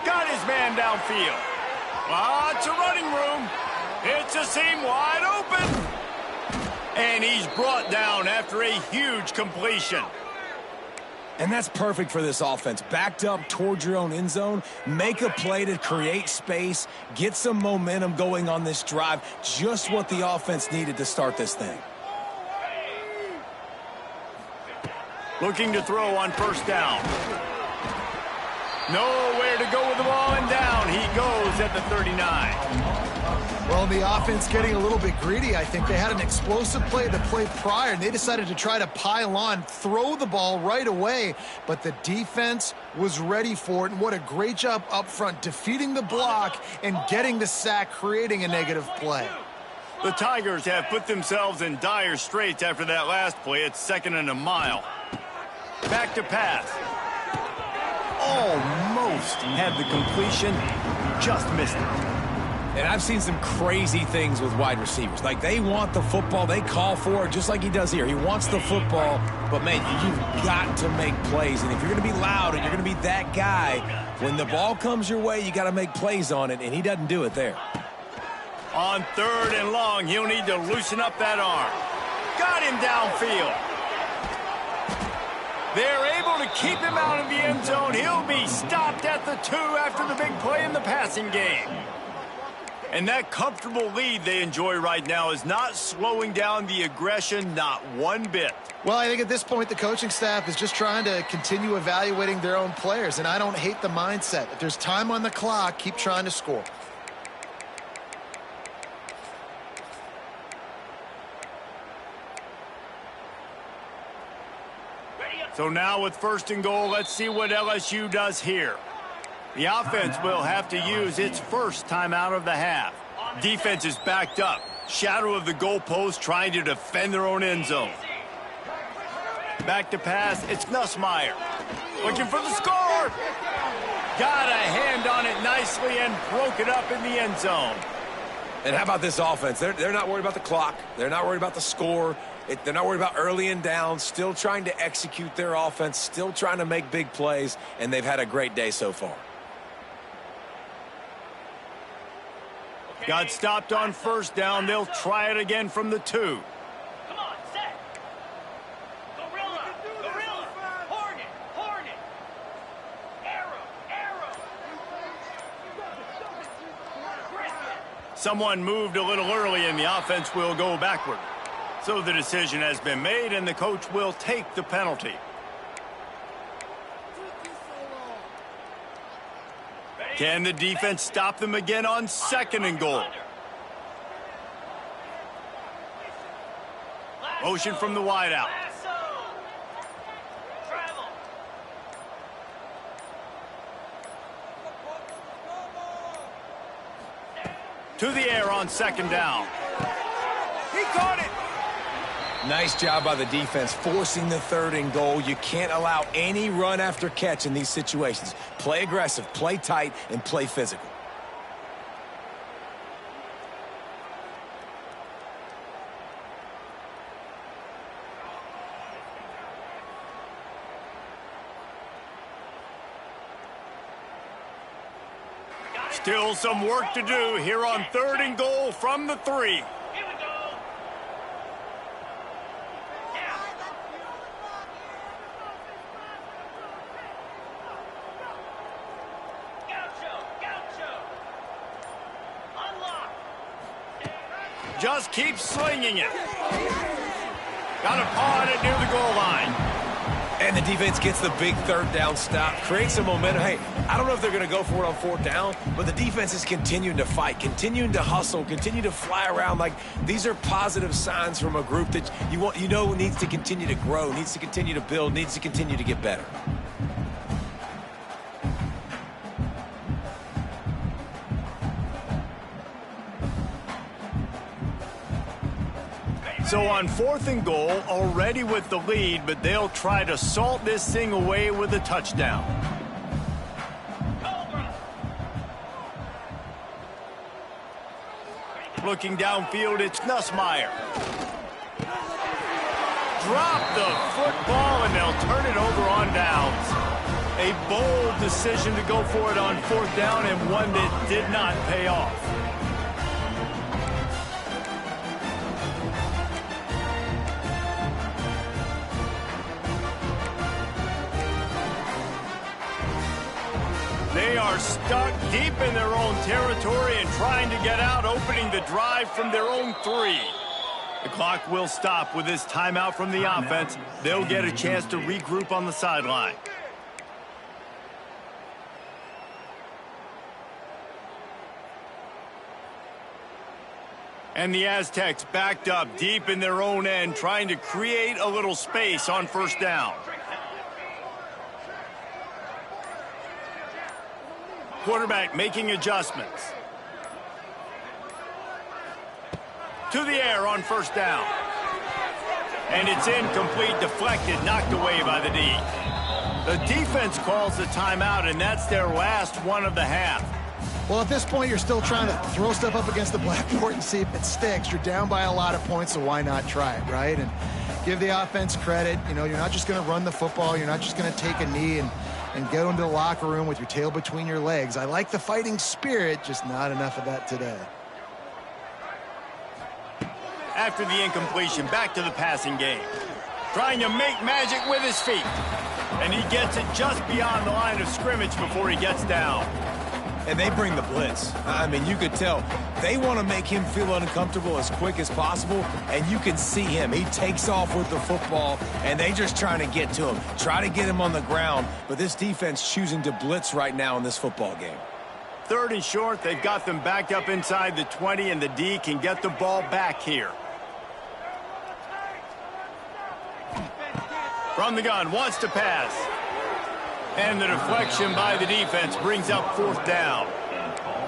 Got his man downfield. Lots of running room. It's a seam wide open. And he's brought down after a huge completion. And that's perfect for this offense. Backed up towards your own end zone. Make a play to create space. Get some momentum going on this drive. Just what the offense needed to start this thing. Looking to throw on first down. Nowhere to go with the ball, and down he goes at the 39. Well, the offense getting a little bit greedy, I think. They had an explosive play the play prior, and they decided to try to pile on, throw the ball right away, but the defense was ready for it, and what a great job up front, defeating the block and getting the sack, creating a negative play. The Tigers have put themselves in dire straits after that last play. It's 2nd and a mile. Back to pass. Almost had the completion, just missed it. And I've seen some crazy things with wide receivers. Like, they want the football, they call for it, just like he does here. He wants the football, but, man, you've got to make plays. And if you're going to be loud and you're going to be that guy, when the ball comes your way, you got to make plays on it, and he doesn't do it there. On 3rd and long, he'll need to loosen up that arm. Got him downfield. They're able to keep him out of the end zone. He'll be stopped at the 2 after the big play in the passing game. And that comfortable lead they enjoy right now is not slowing down the aggression, not one bit. Well, I think at this point the coaching staff is just trying to continue evaluating their own players, and I don't hate the mindset. If there's time on the clock, keep trying to score. So now with 1st and goal, let's see what LSU does here. The offense will have to use its first timeout of the half. Defense is backed up. Shadow of the goalpost trying to defend their own end zone. Back to pass, it's Nussmeier. Looking for the score. Got a hand on it nicely and broke it up in the end zone. And how about this offense? They're not worried about the clock. They're not worried about the score. They're not worried about early and down. Still trying to execute their offense. Still trying to make big plays. And they've had a great day so far. Got stopped on first down. They'll try it again from the 2. Come on, set. Gorilla, gorilla. Hornet, hornet. Arrow, arrow. Griffin. Someone moved a little early and the offense will go backward. So the decision has been made and the coach will take the penalty. Can the defense stop them again on 2nd and goal? Motion from the wideout. To the air on 2nd down. He caught it. Nice job by the defense forcing the 3rd and goal. You can't allow any run after catch in these situations. Play aggressive, play tight, and play physical. Still some work to do here on 3rd and goal from the 3. Here we go. Gaucho. Unlock. Just keep slinging it. Got a paw on it near the goal line. And the defense gets the big 3rd down stop, creates some momentum. Hey, I don't know if they're going to go for it on 4th down, but the defense is continuing to fight, continuing to hustle, continue to fly around. Like, these are positive signs from a group that you know needs to continue to grow, needs to continue to build, needs to continue to get better. So on 4th and goal, already with the lead, but they'll try to salt this thing away with a touchdown. Looking downfield, it's Nussmeier. Drop the football, and they'll turn it over on downs. A bold decision to go for it on 4th down, and one that did not pay off. They are stuck deep in their own territory and trying to get out, opening the drive from their own 3. The clock will stop with this timeout from the offense. They'll get a chance to regroup on the sideline. And the Aztecs backed up deep in their own end, trying to create a little space on 1st down. Quarterback making adjustments. To the air on 1st down. And it's incomplete, deflected, knocked away by the D. The defense calls the timeout, and that's their last one of the half. Well, at this point, you're still trying to throw stuff up against the blackboard and see if it sticks. You're down by a lot of points, so why not try it, right? And give the offense credit. You know, you're not just going to run the football. You're not just going to take a knee and go into the locker room with your tail between your legs. I like the fighting spirit, just not enough of that today. After the incompletion, back to the passing game. Trying to make magic with his feet. And he gets it just beyond the line of scrimmage before he gets down. And they bring the blitz. I mean, you could tell they want to make him feel uncomfortable as quick as possible, and you can see him. He takes off with the football, and they just trying to get to him, try to get him on the ground, but this defense choosing to blitz right now in this football game. 3rd and short, they've got them backed up inside the 20, and the D can get the ball back here. From the gun, wants to pass. And the deflection by the defense brings up 4th down.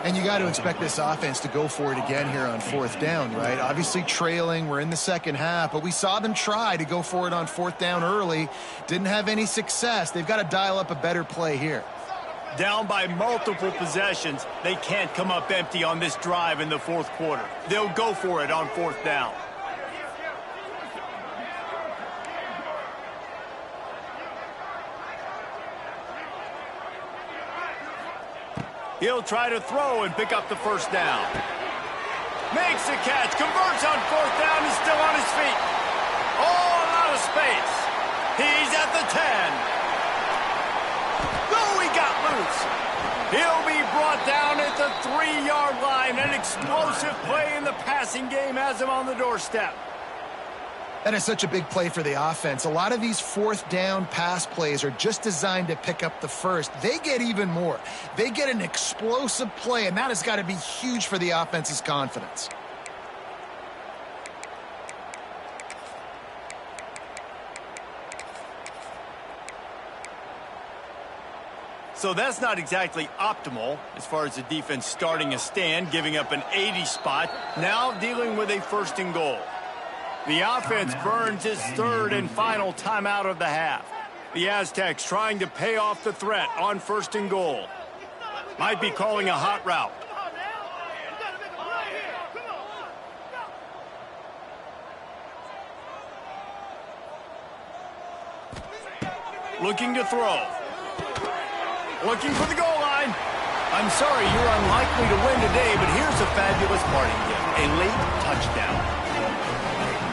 And you got to expect this offense to go for it again here on 4th down, right? Obviously trailing, we're in the second half, but we saw them try to go for it on 4th down early. Didn't have any success. They've got to dial up a better play here. Down by multiple possessions, they can't come up empty on this drive in the fourth quarter. They'll go for it on fourth down. He'll try to throw and pick up the first down. Makes the catch, converts on fourth down, is still on his feet. All out of space. He's at the 10. Oh, he got loose. He'll be brought down at the 3-yard line. An explosive play in the passing game has him on the doorstep. That is such a big play for the offense. A lot of these fourth down pass plays are just designed to pick up the first. They get even more. They get an explosive play, and that has got to be huge for the offense's confidence. So that's not exactly optimal as far as the defense starting a stand, giving up an 80 spot, now dealing with a first and goal. The offense burns its third and final timeout of the half. The Aztecs trying to pay off the threat on first and goal. Might be calling a hot route. Looking to throw. Looking for the goal line. I'm sorry, you're unlikely to win today, but here's a fabulous parting gift. A late touchdown.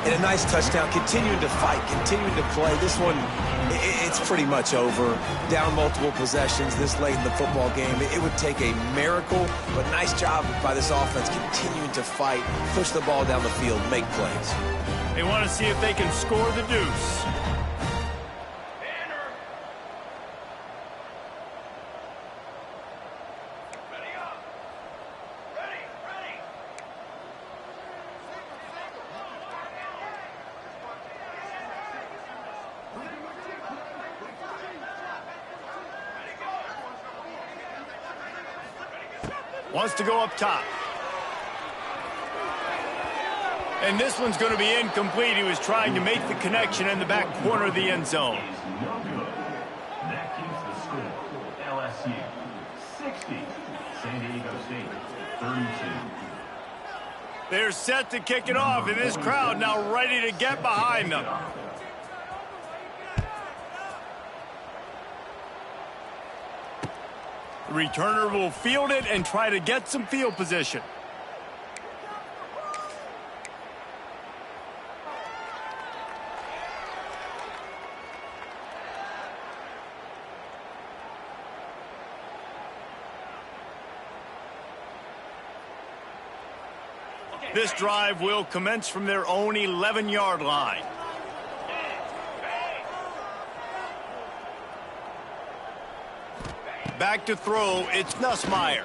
And a nice touchdown, continuing to fight, continuing to play. This one, it's pretty much over. Down multiple possessions this late in the football game. It would take a miracle, but nice job by this offense continuing to fight, push the ball down the field, make plays. They want to see if they can score the deuce. Wants to go up top. And this one's going to be incomplete. He was trying to make the connection in the back corner of the end zone. No good. That keeps the score. LSU 60, San Diego State 32. They're set to kick it off, and this crowd now ready to get behind them. The returner will field it and try to get some field position. This drive will commence from their own 11-yard line. Back to throw, it's Nussmeier.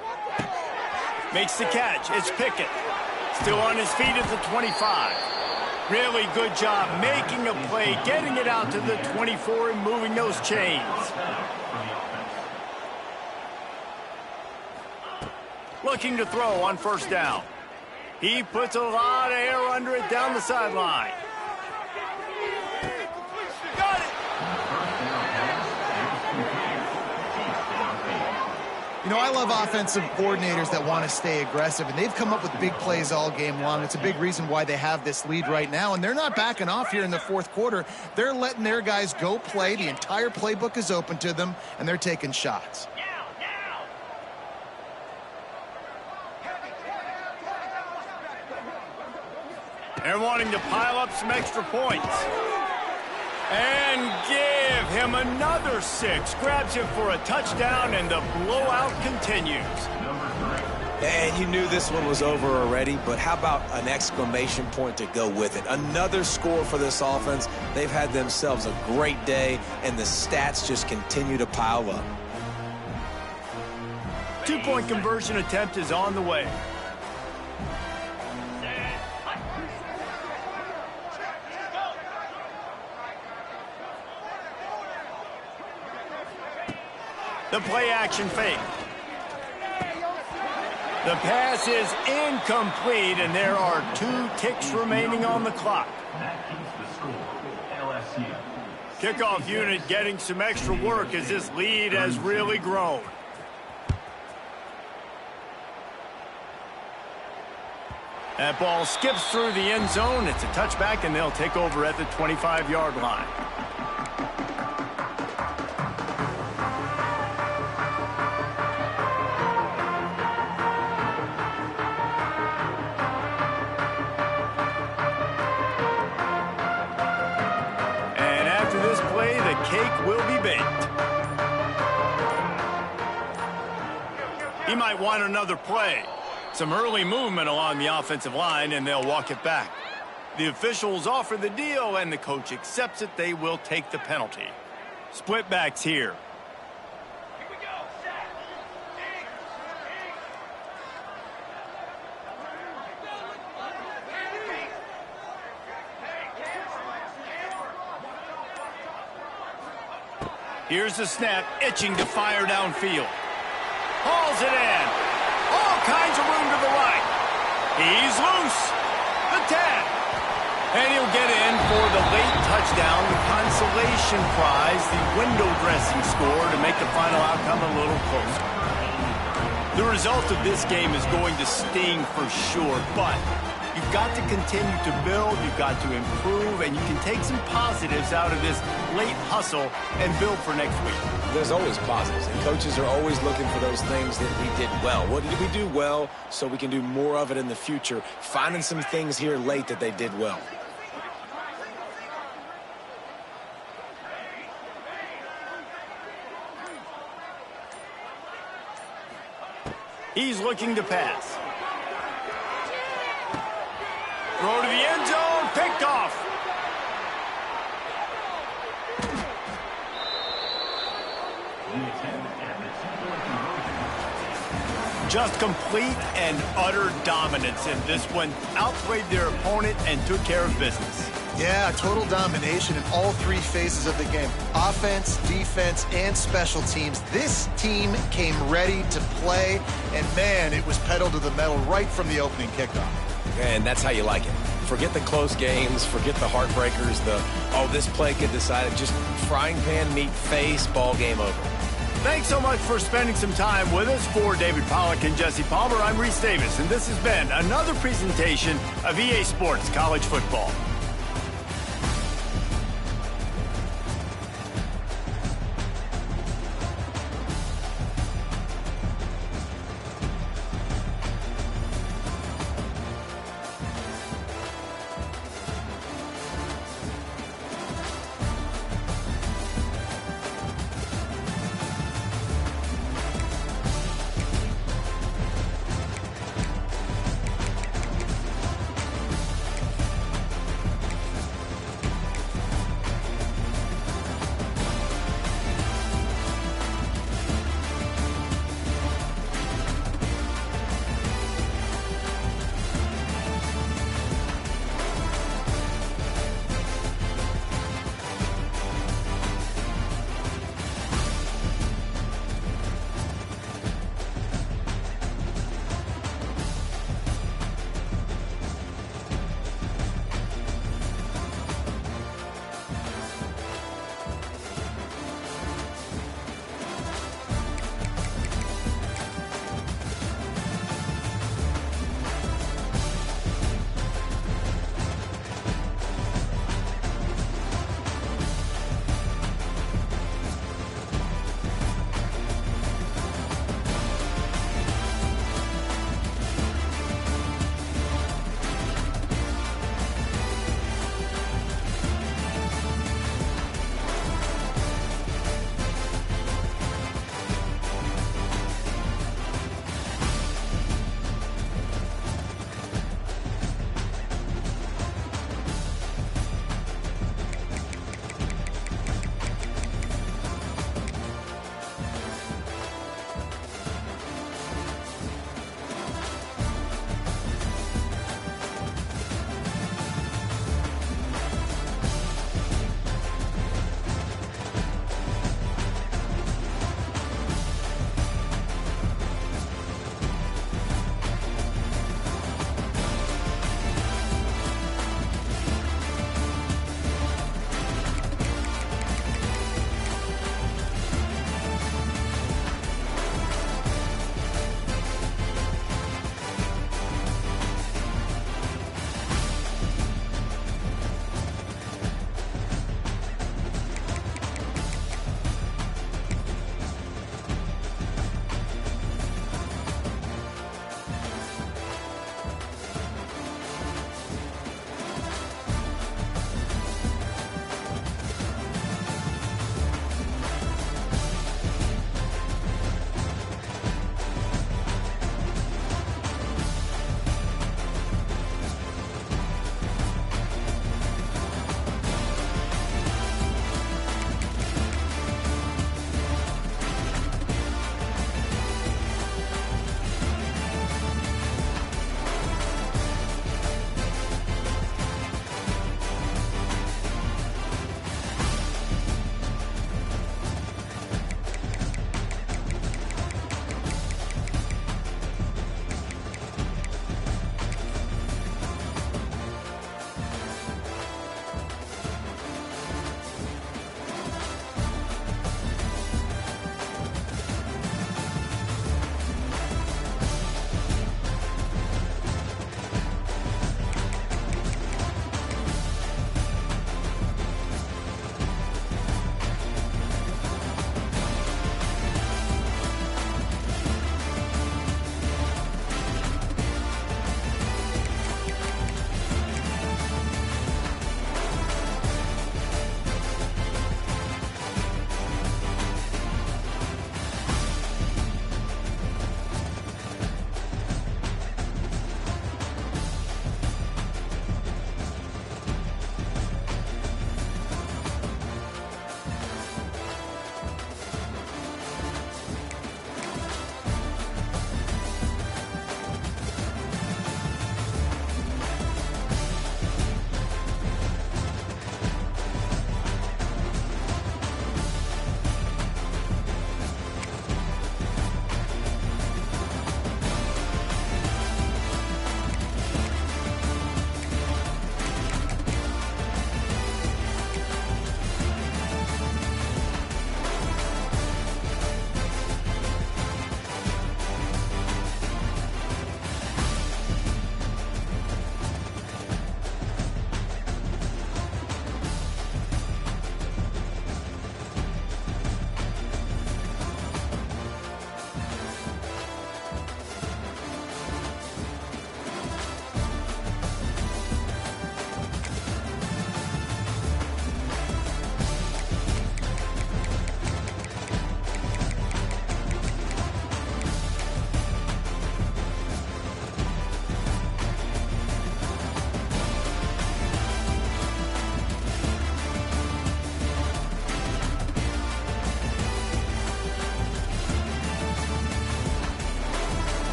Makes the catch, it's Pickett. Still on his feet at the 25. Really good job making a play, getting it out to the 24 and moving those chains. Looking to throw on first down. He puts a lot of air under it down the sideline. Got it! You know, I love offensive coordinators that want to stay aggressive, and they've come up with big plays all game long. It's a big reason why they have this lead right now, and they're not backing off here in the fourth quarter. They're letting their guys go play. The entire playbook is open to them, and they're taking shots. They're wanting to pile up some extra points. And give him another 6. Grabs him for a touchdown, and the blowout continues. And you knew this one was over already, but how about an exclamation point to go with it? Another score for this offense. They've had themselves a great day, and the stats just continue to pile up. 2-point conversion attempt is on the way. The play action fake. The pass is incomplete, and there are 2 ticks remaining on the clock. That keeps the score. LSU. Kickoff unit getting some extra work as this lead has really grown. That ball skips through the end zone. It's a touchback, and they'll take over at the 25-yard line. And after this play, the cake will be baked. He might want another play. Some early movement along the offensive line, and they'll walk it back. The officials offer the deal, and the coach accepts it. They will take the penalty. Split backs here. Here we go. Set. Here's the snap, itching to fire downfield. Hauls it in. All kinds of room to the right. He's loose. The 10. And he'll get in for the late touchdown, the consolation prize, the window dressing score to make the final outcome a little closer. The result of this game is going to sting for sure, but you've got to continue to build, you've got to improve, and you can take some positives out of this late hustle and build for next week. There's always positives, and coaches are always looking for those things that we did well. What did we do well so we can do more of it in the future? Finding some things here late that they did well. He's looking to pass. Throw to the end zone, picked off. Just complete and utter dominance in this one. Outplayed their opponent and took care of business. Yeah, total domination in all three phases of the game. Offense, defense, and special teams. This team came ready to play, and man, it was pedal to the metal right from the opening kickoff. And that's how you like it. Forget the close games, forget the heartbreakers, this play could decide it. Just frying pan, meat face, ball game over. Thanks so much for spending some time with us. For David Pollack and Jesse Palmer, I'm Reese Davis, and this has been another presentation of EA Sports College Football.